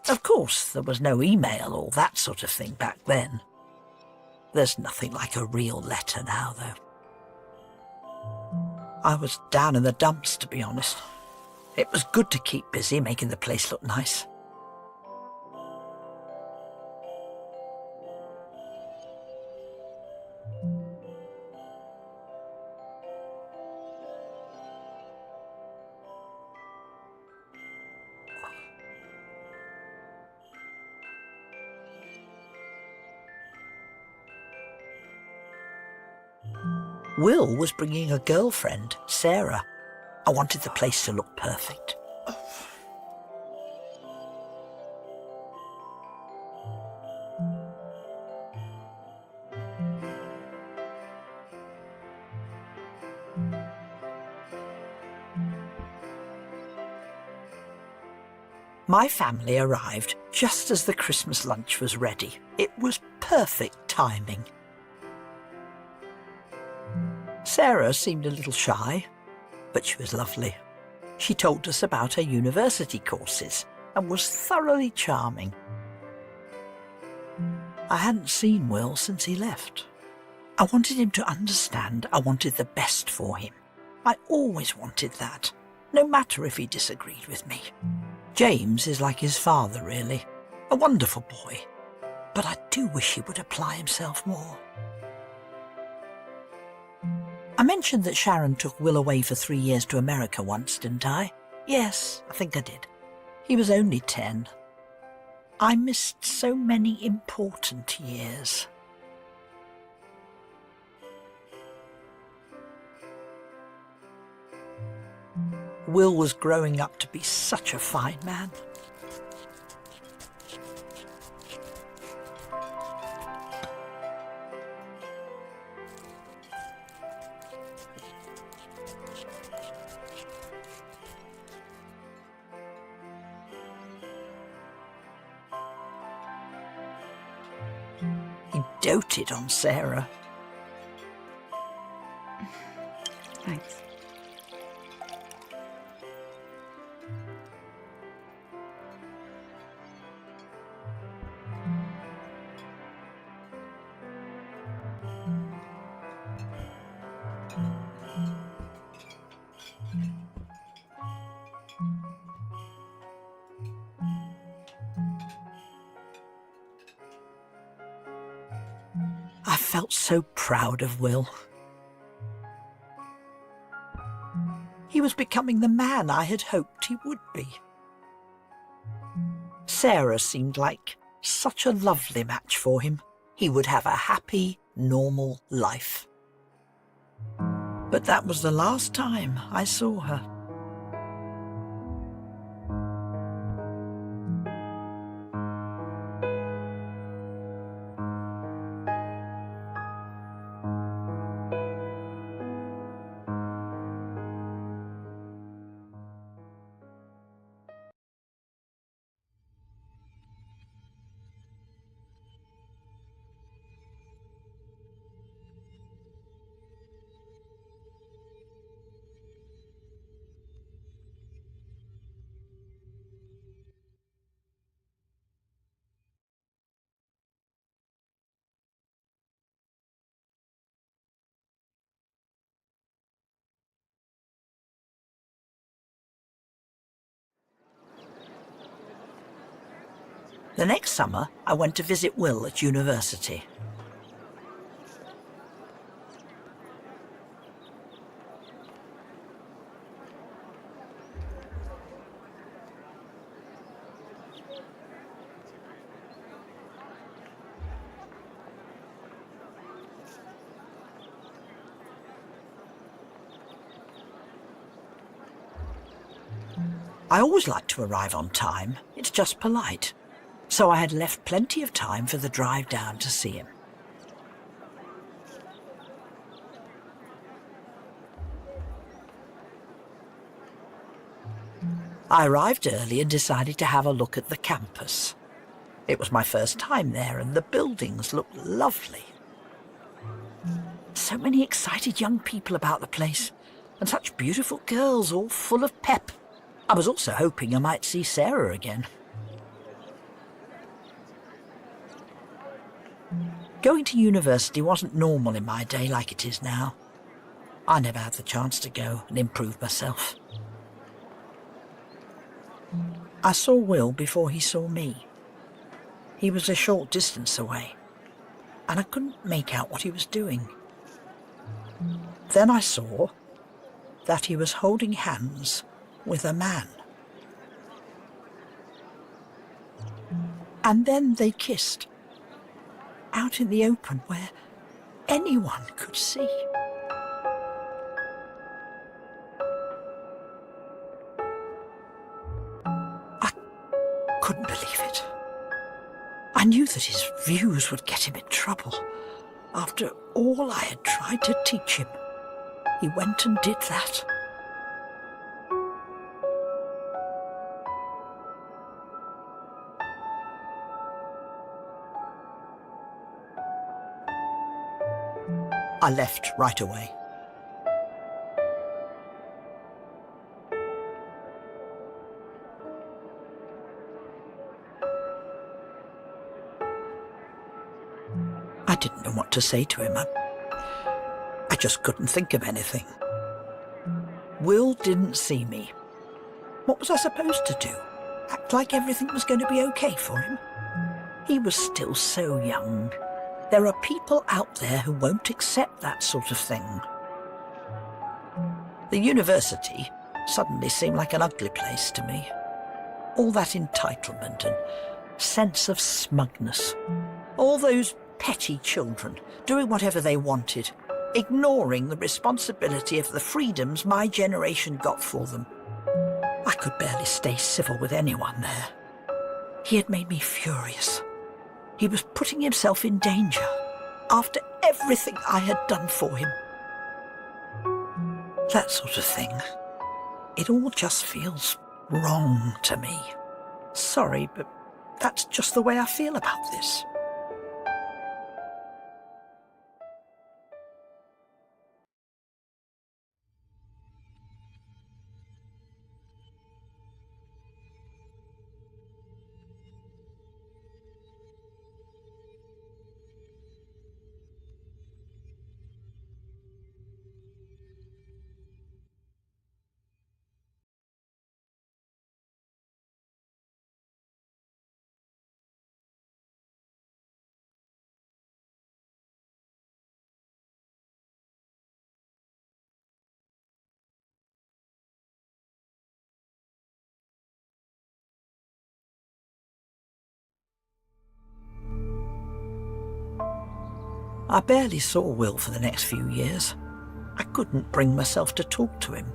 Of course, there was no email or that sort of thing back then. There's nothing like a real letter now, though. I was down in the dumps, to be honest. It was good to keep busy, making the place look nice. Will was bringing a girlfriend, Sarah. I wanted the place to look perfect. My family arrived just as the Christmas lunch was ready. It was perfect timing. Sarah seemed a little shy, but she was lovely. She told us about her university courses and was thoroughly charming. I hadn't seen Will since he left. I wanted him to understand I wanted the best for him. I always wanted that, no matter if he disagreed with me. James is like his father, really. A wonderful boy. But I do wish he would apply himself more. I mentioned that Sharon took Will away for 3 years to America once, didn't I? Yes, I think I did. He was only 10. I missed so many important years. Will was growing up to be such a fine man. He doted on Sarah. Thanks. I felt so proud of Will. He was becoming the man I had hoped he would be. Sarah seemed like such a lovely match for him. He would have a happy, normal life. But that was the last time I saw her. The next summer, I went to visit Will at university. I always like to arrive on time. It's just polite. So I had left plenty of time for the drive down to see him. I arrived early and decided to have a look at the campus. It was my first time there and the buildings looked lovely. So many excited young people about the place and such beautiful girls, all full of pep. I was also hoping I might see Sarah again. Going to university wasn't normal in my day like it is now. I never had the chance to go and improve myself. I saw Will before he saw me. He was a short distance away, and I couldn't make out what he was doing. Then I saw that he was holding hands with a man. And then they kissed. Out in the open where anyone could see. couldn't believe it. I knew that his views would get him in trouble. After all I had tried to teach him, he went and did that. I left right away. I didn't know what to say to him. I just couldn't think of anything. Will didn't see me. What was I supposed to do? Act like everything was going to be okay for him? He was still so young. There are people out there who won't accept that sort of thing. The university suddenly seemed like an ugly place to me. All that entitlement and sense of smugness. All those petty children doing whatever they wanted, ignoring the responsibility of the freedoms my generation got for them. I could barely stay civil with anyone there. He had made me furious. He was putting himself in danger after everything I had done for him. That sort of thing. It all just feels wrong to me. Sorry, but that's just the way I feel about this. I barely saw Will for the next few years. I couldn't bring myself to talk to him.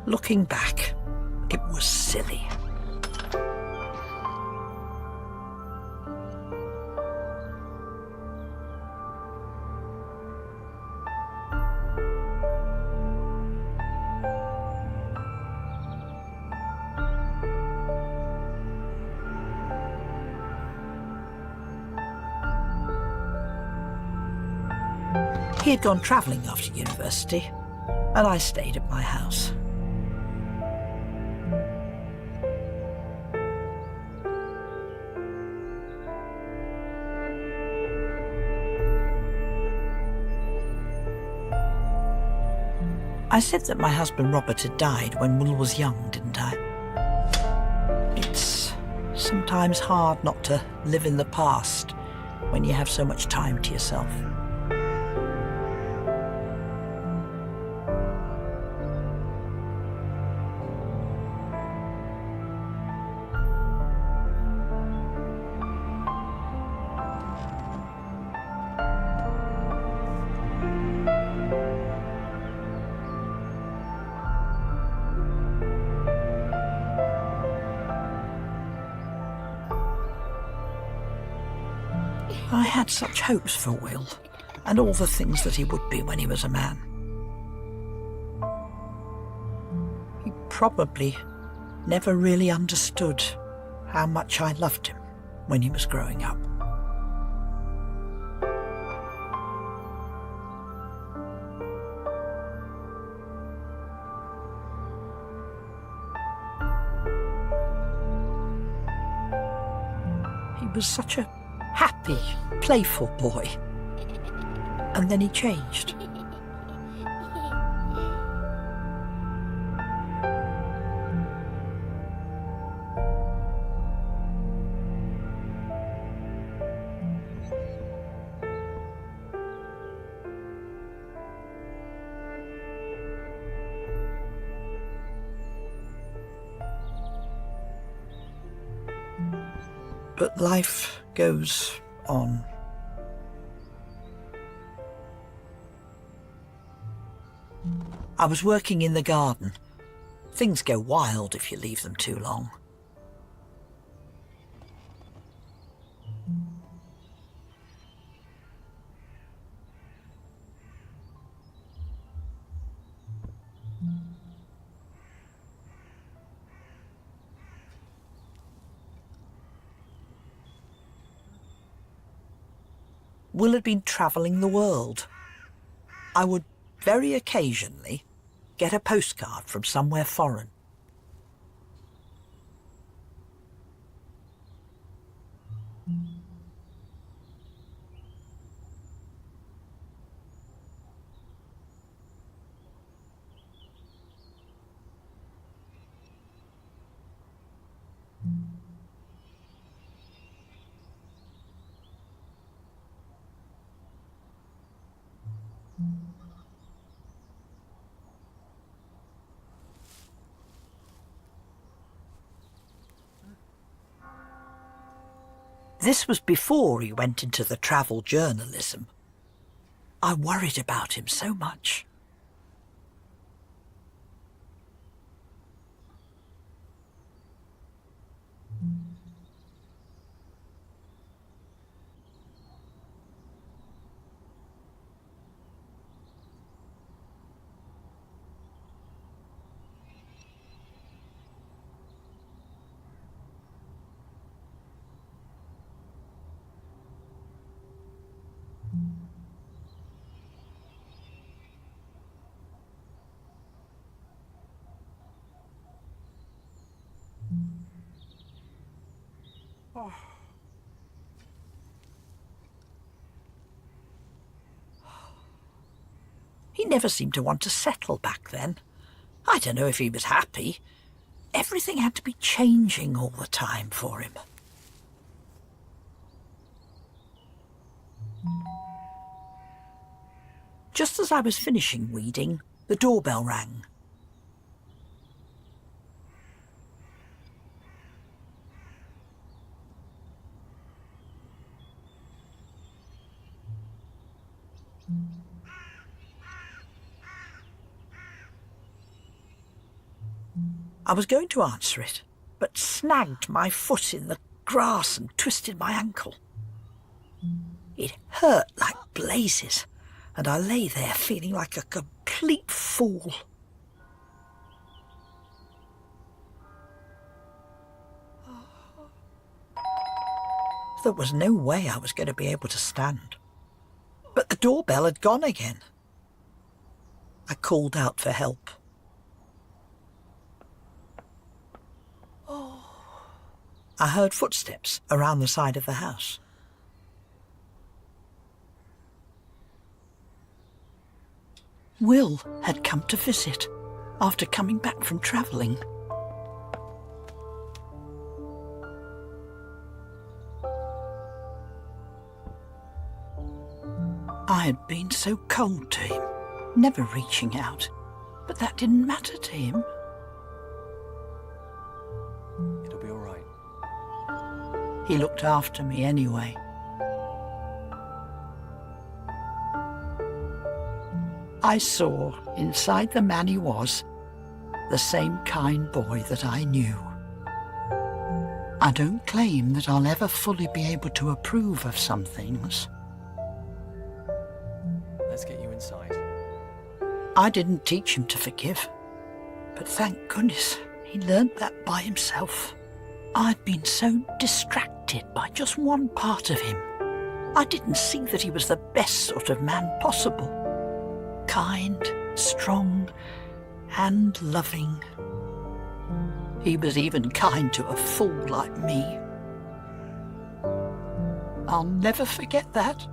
Looking back, it was silly. He had gone travelling after university, and I stayed at my house. I said that my husband Robert had died when Will was young, didn't I? It's sometimes hard not to live in the past when you have so much time to yourself. I had such hopes for Will, and all the things that he would be when he was a man. He probably never really understood how much I loved him when he was growing up. He was such a happy, playful boy. And then he changed. But life goes on. I was working in the garden. Things go wild if you leave them too long. Will had been travelling the world. I would very occasionally get a postcard from somewhere foreign. This was before he went into the travel journalism. I worried about him so much. He never seemed to want to settle back then. I don't know if he was happy. Everything had to be changing all the time for him. Just as I was finishing reading, the doorbell rang. I was going to answer it, but snagged my foot in the grass and twisted my ankle. It hurt like blazes, and I lay there feeling like a complete fool. There was no way I was going to be able to stand. But the doorbell had gone again. I called out for help. I heard footsteps around the side of the house. Will had come to visit after coming back from travelling. I had been so cold to him, never reaching out, but that didn't matter to him. It'll be all right. He looked after me anyway. I saw, inside the man he was, the same kind boy that I knew. I don't claim that I'll ever fully be able to approve of some things. Let's get you inside. I didn't teach him to forgive, but thank goodness he learnt that by himself. I'd been so distracted by just one part of him. I didn't see that he was the best sort of man possible. Kind, strong, and loving. He was even kind to a fool like me. I'll never forget that.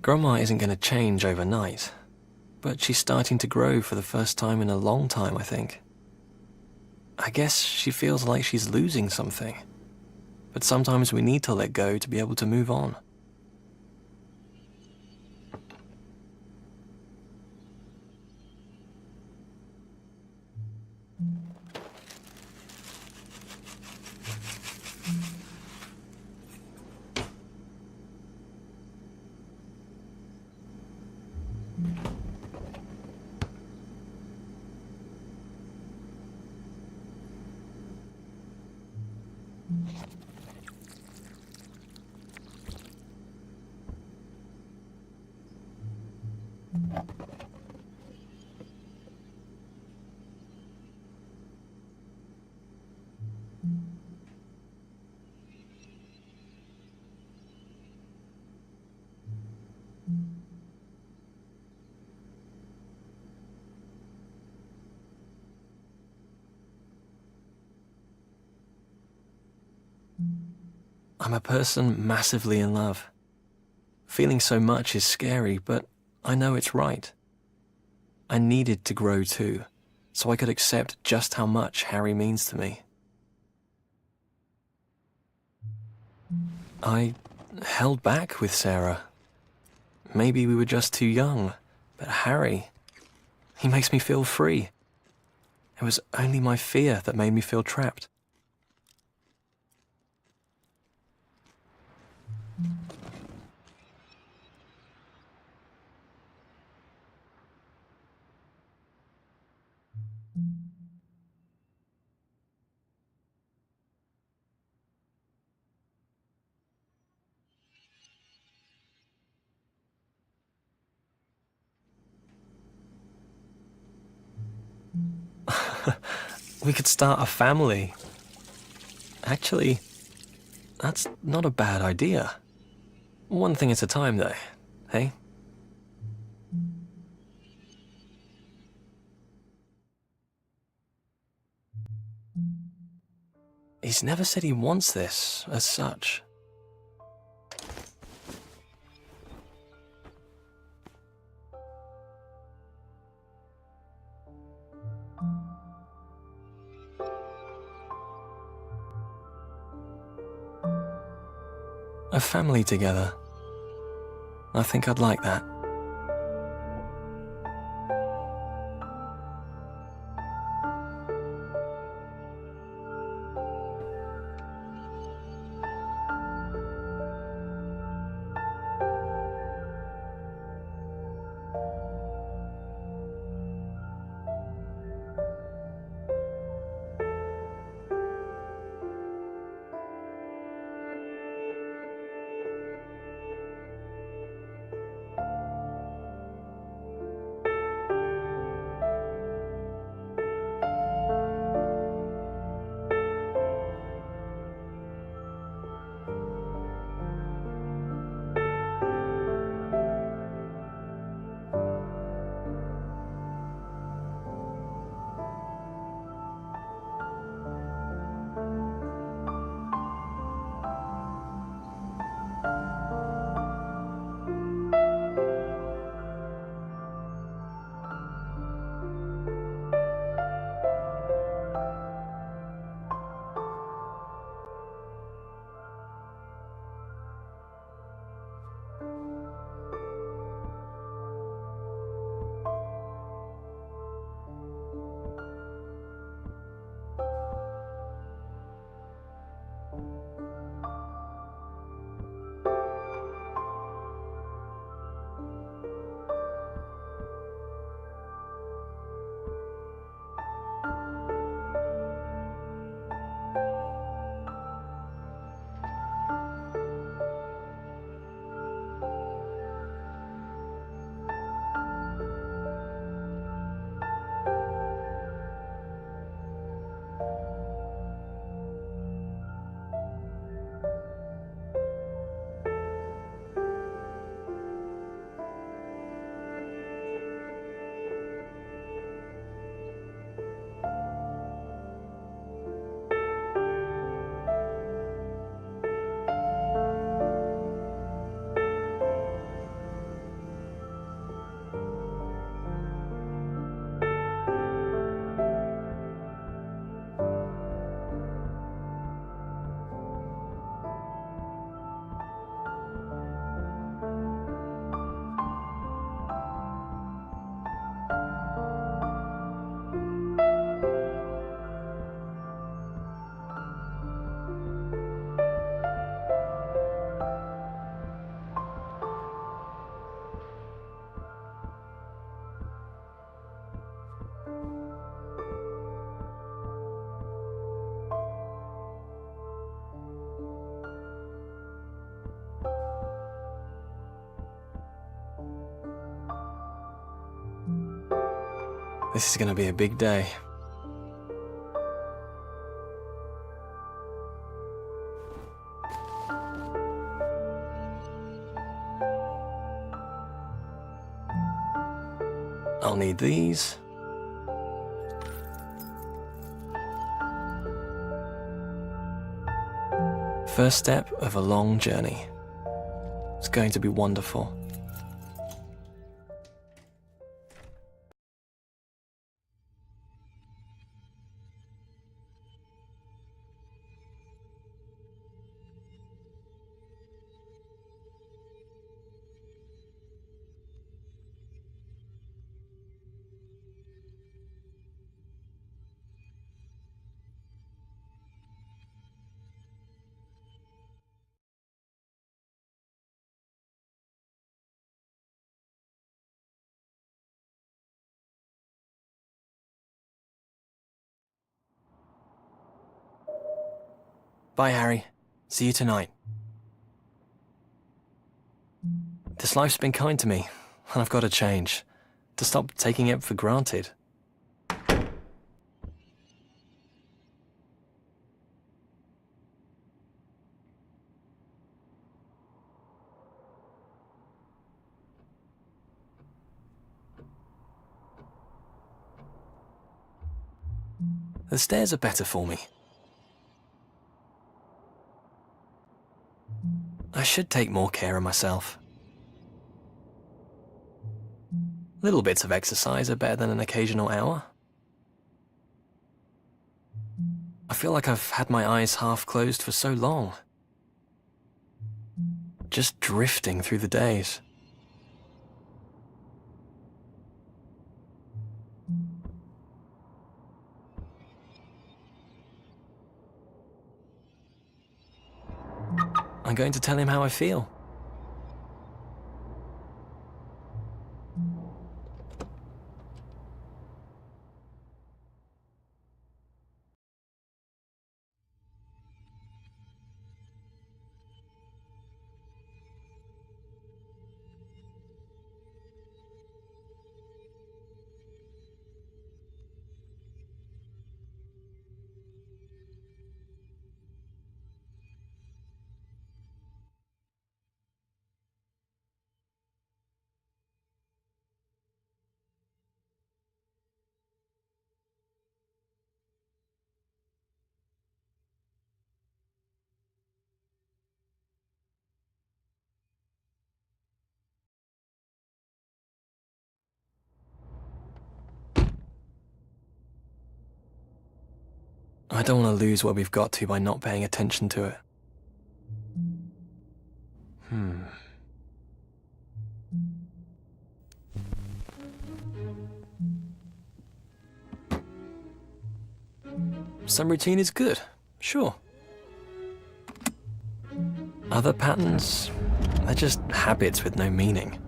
Grandma isn't going to change overnight, but she's starting to grow for the first time in a long time, I think. I guess she feels like she's losing something, but sometimes we need to let go to be able to move on. I'm a person massively in love. Feeling so much is scary, but I know it's right. I needed to grow too, so I could accept just how much Harry means to me. I held back with Sarah. Maybe we were just too young, but Harry, he makes me feel free. It was only my fear that made me feel trapped. We could start a family. Actually, that's not a bad idea. One thing at a time, though, hey? He's never said he wants this, as such. A family together. I think I'd like that. This is gonna be a big day. I'll need these. First step of a long journey. It's going to be wonderful. Bye, Harry. See you tonight. This life's been kind to me, and I've got to change. To stop taking it for granted. The stairs are better for me. I should take more care of myself. Little bits of exercise are better than an occasional hour. I feel like I've had my eyes half closed for so long. Just drifting through the days. I'm going to tell him how I feel. I don't want to lose where we've got to by not paying attention to it. Some routine is good, sure. Other patterns, they're just habits with no meaning.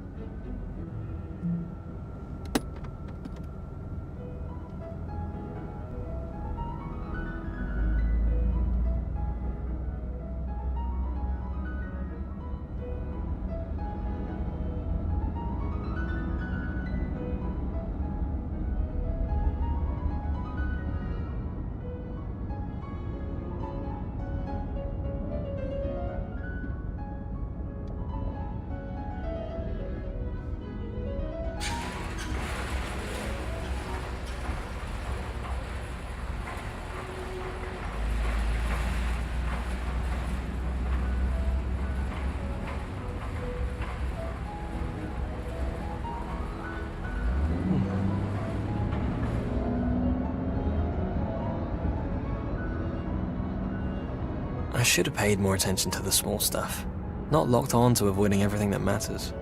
I should have paid more attention to the small stuff, not locked on to avoiding everything that matters.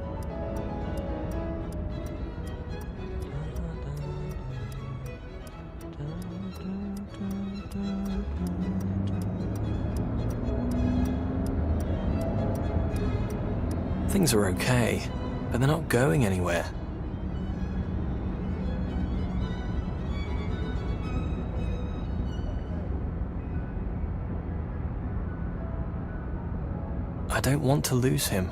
Things are okay, but they're not going anywhere. I don't want to lose him.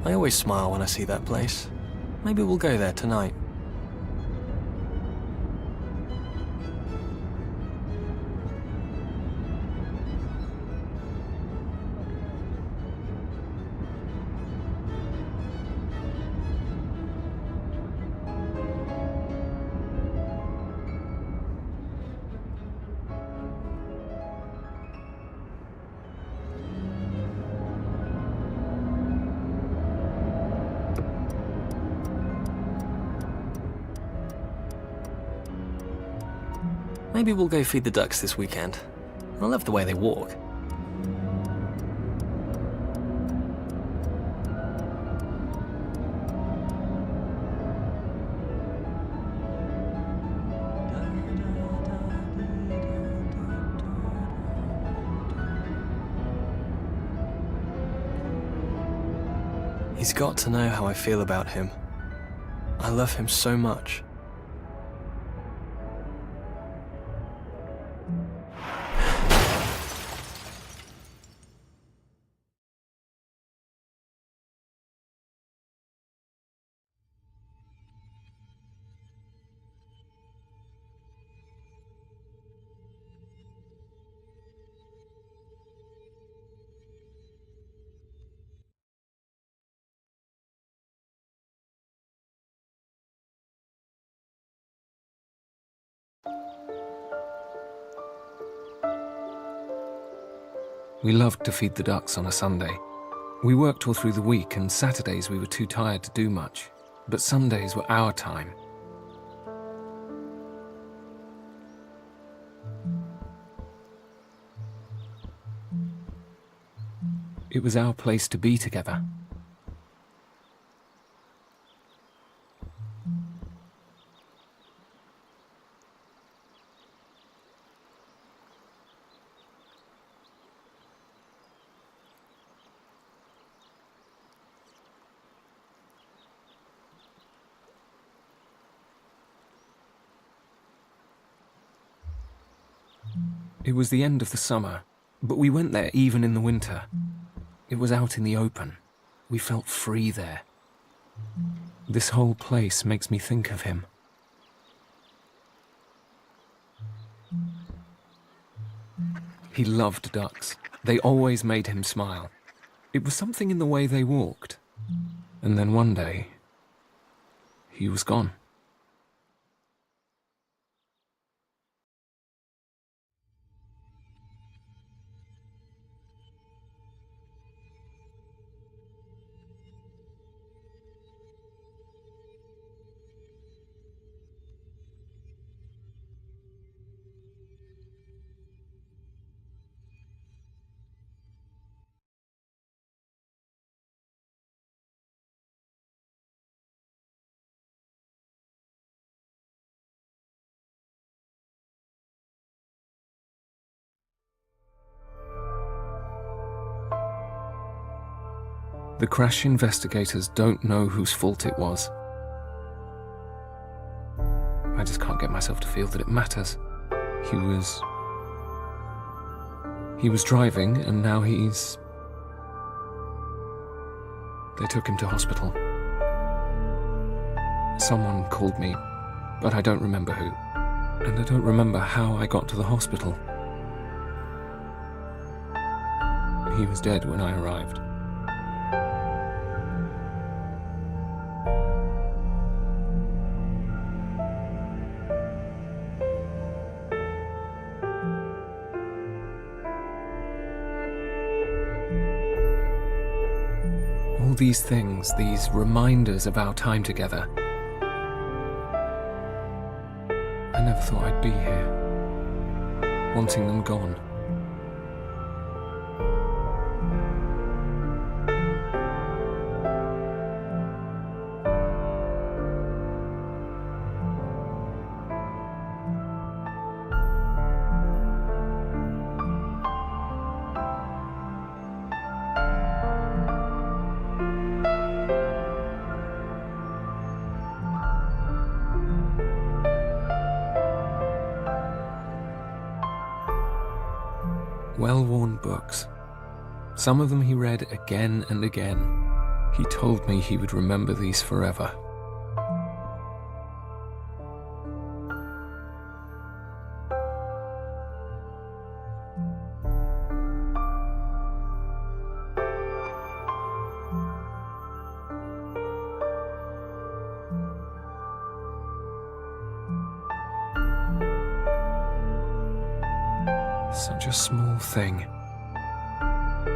I always smile when I see that place. Maybe we'll go there tonight. Maybe we'll go feed the ducks this weekend. I love the way they walk. He's got to know how I feel about him. I love him so much. We loved to feed the ducks on a Sunday. We worked all through the week, and Saturdays we were too tired to do much, but Sundays were our time. It was our place to be together. It was the end of the summer, but we went there even in the winter. It was out in the open. We felt free there. This whole place makes me think of him. He loved ducks. They always made him smile. It was something in the way they walked. And then one day, he was gone. The crash investigators don't know whose fault it was. I just can't get myself to feel that it matters. He was driving, and now he's... They took him to hospital. Someone called me, but I don't remember who. And I don't remember how I got to the hospital. He was dead when I arrived. All these things, these reminders of our time together. I never thought I'd be here, wanting them gone. Well-worn books. Some of them he read again and again. He told me he would remember these forever. Such a small thing.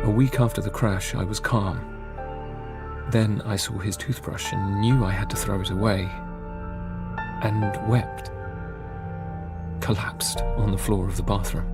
A week after the crash, I was calm. Then I saw his toothbrush and knew I had to throw it away. And wept. Collapsed on the floor of the bathroom.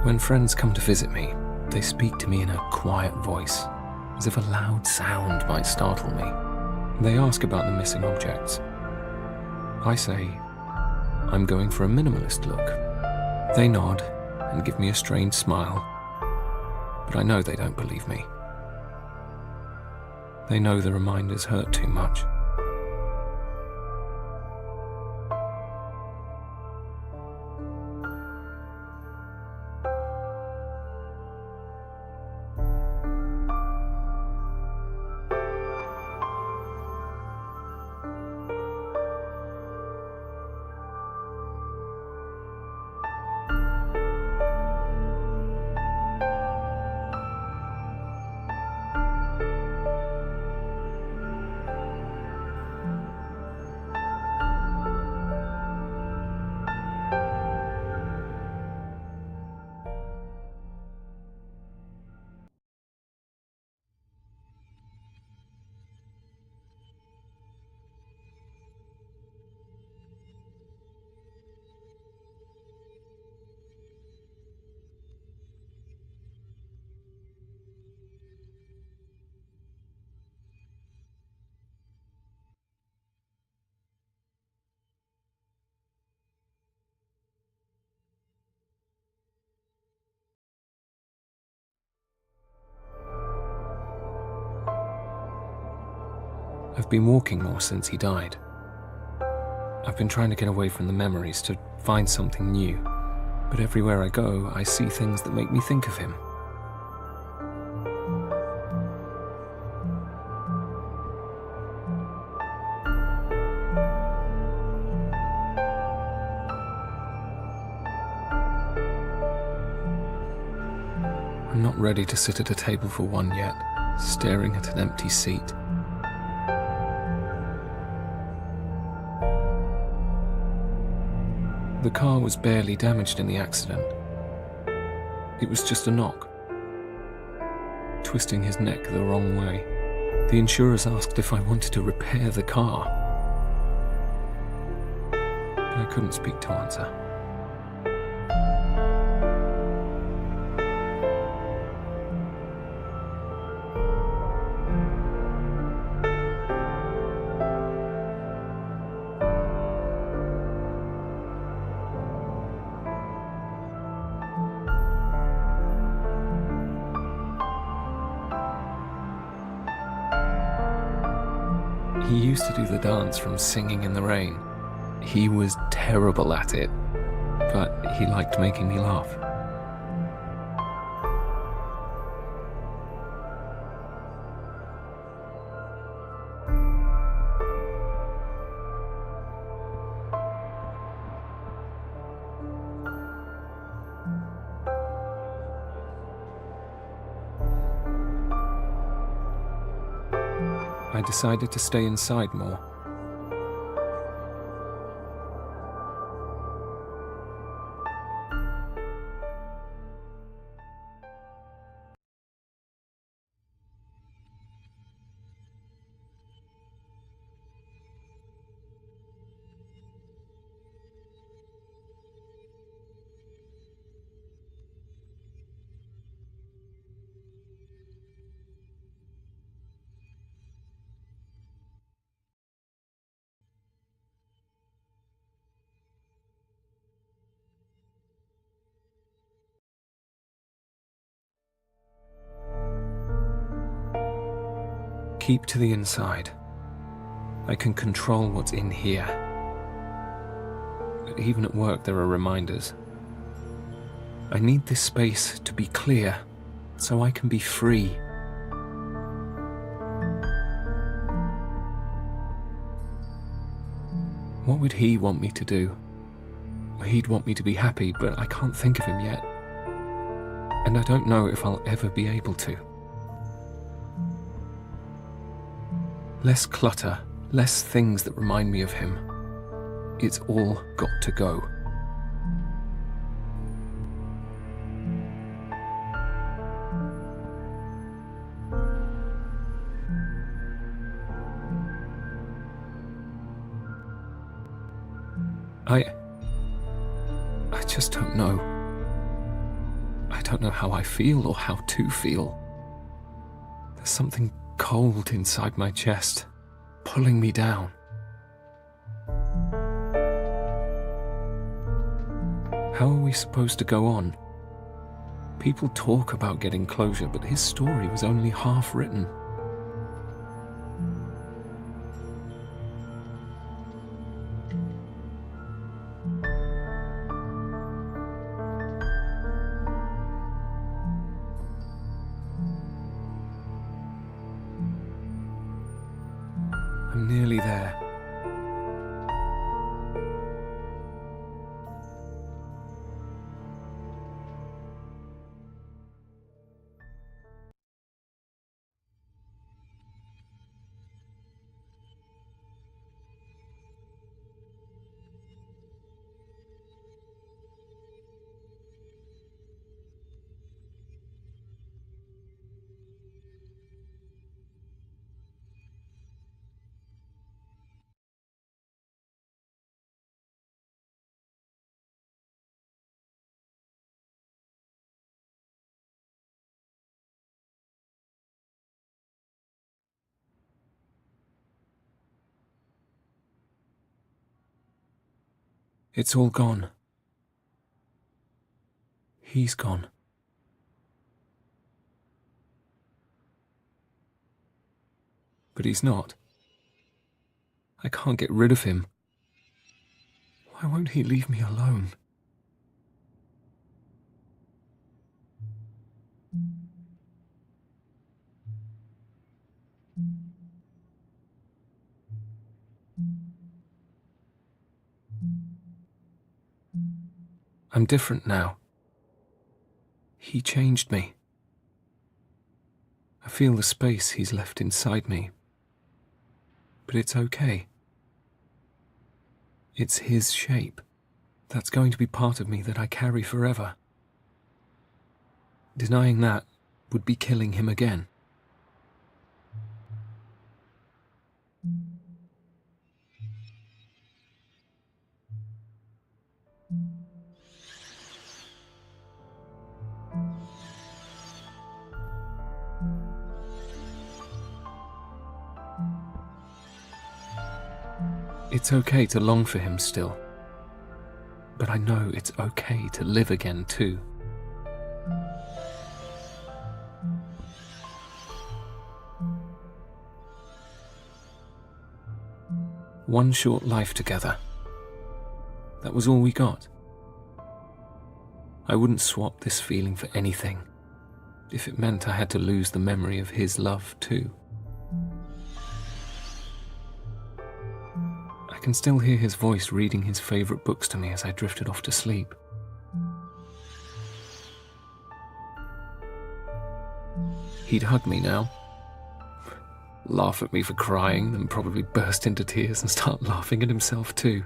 When friends come to visit me, they speak to me in a quiet voice, as if a loud sound might startle me. They ask about the missing objects. I say, I'm going for a minimalist look. They nod and give me a strained smile, but I know they don't believe me. They know the reminders hurt too much. I've been walking more since he died. I've been trying to get away from the memories to find something new, but everywhere I go, I see things that make me think of him. I'm not ready to sit at a table for one yet, staring at an empty seat. The car was barely damaged in the accident. It was just a knock. Twisting his neck the wrong way. The insurers asked if I wanted to repair the car. But I couldn't speak to answer. He used to do the dance from Singing in the Rain. He was terrible at it, but he liked making me laugh. I decided to stay inside more. keep to the inside. I can control what's in here. But even at work there are reminders. I need this space to be clear, so I can be free. What would he want me to do? He'd want me to be happy, but I can't think of him yet. And I don't know if I'll ever be able to. Less clutter, less things that remind me of him. It's all got to go. I just don't know. I don't know how I feel or how to feel. There's something cold inside my chest, pulling me down. How are we supposed to go on? People talk about getting closure, but his story was only half written. I'm nearly there. It's all gone. He's gone. But he's not. I can't get rid of him. Why won't he leave me alone? I'm different now. He changed me. I feel the space he's left inside me. But it's okay. It's his shape. That's going to be part of me that I carry forever. Denying that would be killing him again. It's okay to long for him still, but I know it's okay to live again too. One short life together. That was all we got. I wouldn't swap this feeling for anything, if it meant I had to lose the memory of his love too. I can still hear his voice reading his favourite books to me as I drifted off to sleep. He'd hug me now, laugh at me for crying, then probably burst into tears and start laughing at himself too.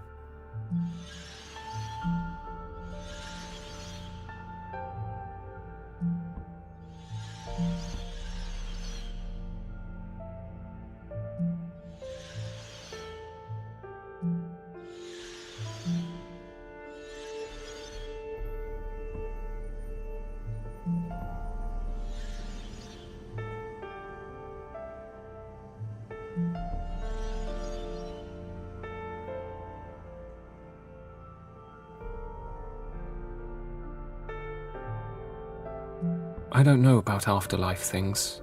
I don't know about afterlife things.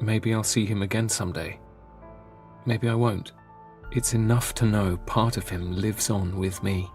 Maybe I'll see him again someday. Maybe I won't. It's enough to know part of him lives on with me.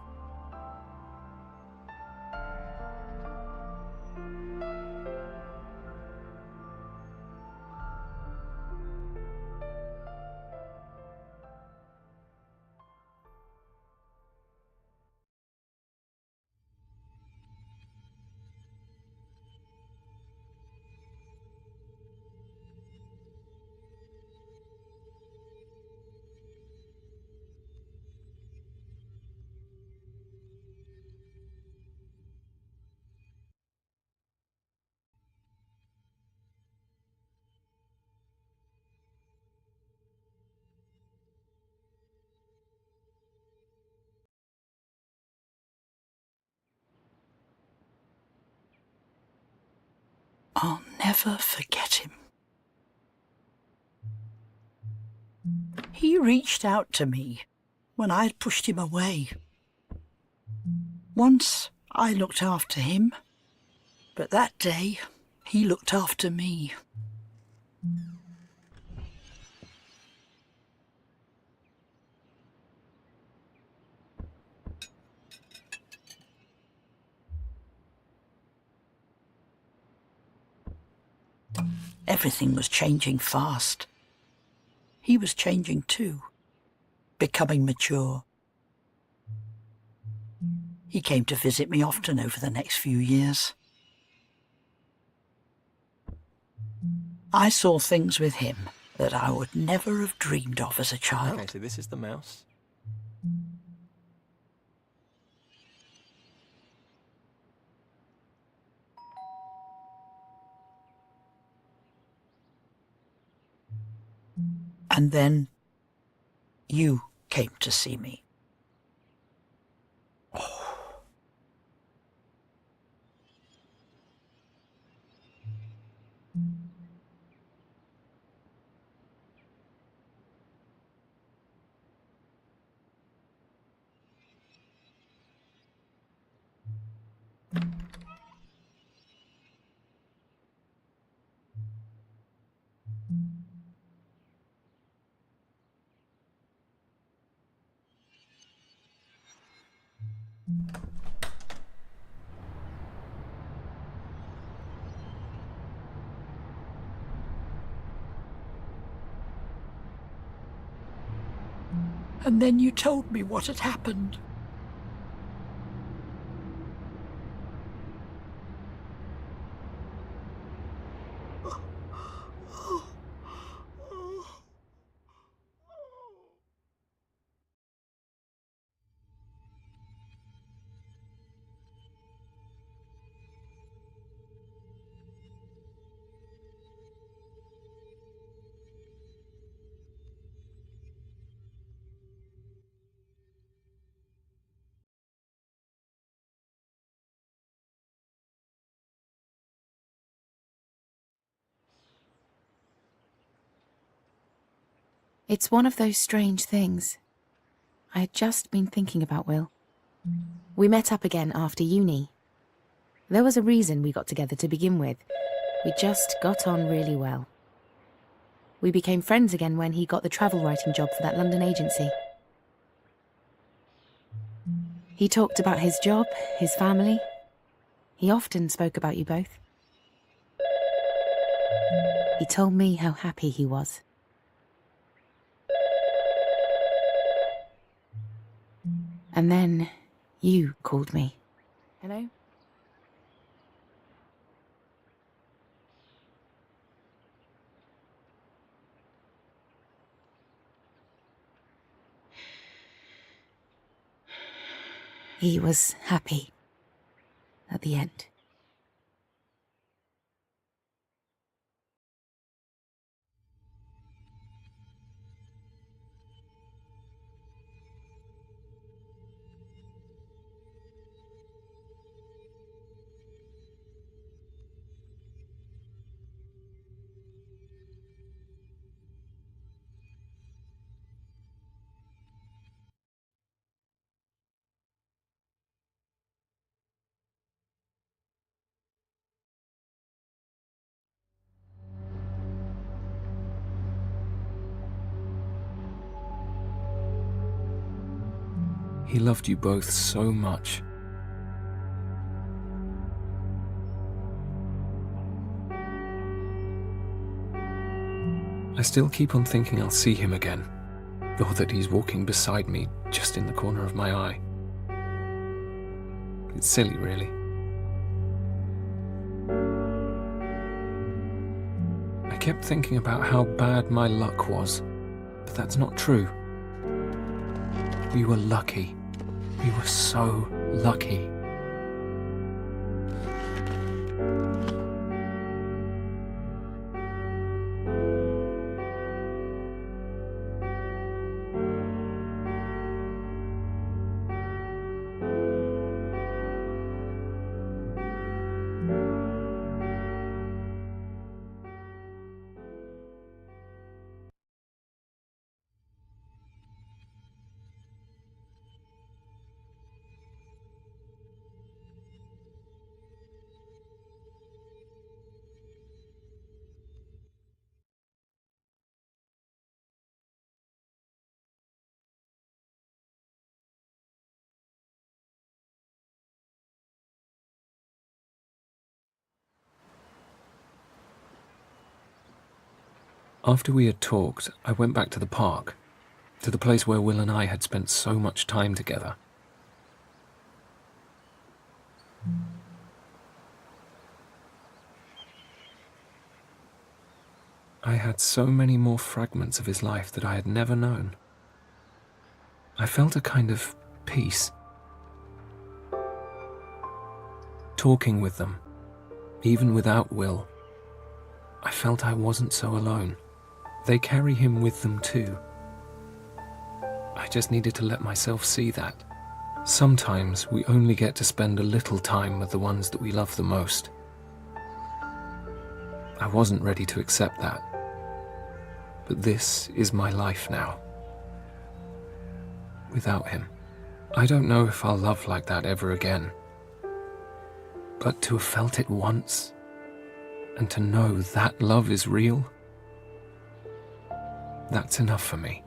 I'll never forget him. He reached out to me when I had pushed him away. Once I looked after him, but that day he looked after me. Everything was changing fast. He was changing too, becoming mature. He came to visit me often over the next few years. I saw things with him that I would never have dreamed of as a child. Okay, so this is the mouse. And then you came to see me. And then you told me what had happened. It's one of those strange things. I had just been thinking about Will. We met up again after uni. There was a reason we got together to begin with. We just got on really well. We became friends again when he got the travel writing job for that London agency. He talked about his job, his family. He often spoke about you both. He told me how happy he was. And then you called me. Hello? He was happy at the end. He loved you both so much. I still keep on thinking I'll see him again, or that he's walking beside me just in the corner of my eye. It's silly, really. I kept thinking about how bad my luck was, but that's not true. We were lucky. We were so lucky. After we had talked, I went back to the park, to the place where Will and I had spent so much time together. I had so many more fragments of his life that I had never known. I felt a kind of peace. Talking with them, even without Will, I felt I wasn't so alone. They carry him with them too. I just needed to let myself see that. Sometimes we only get to spend a little time with the ones that we love the most. I wasn't ready to accept that. But this is my life now. Without him. I don't know if I'll love like that ever again. But to have felt it once, and to know that love is real, that's enough for me.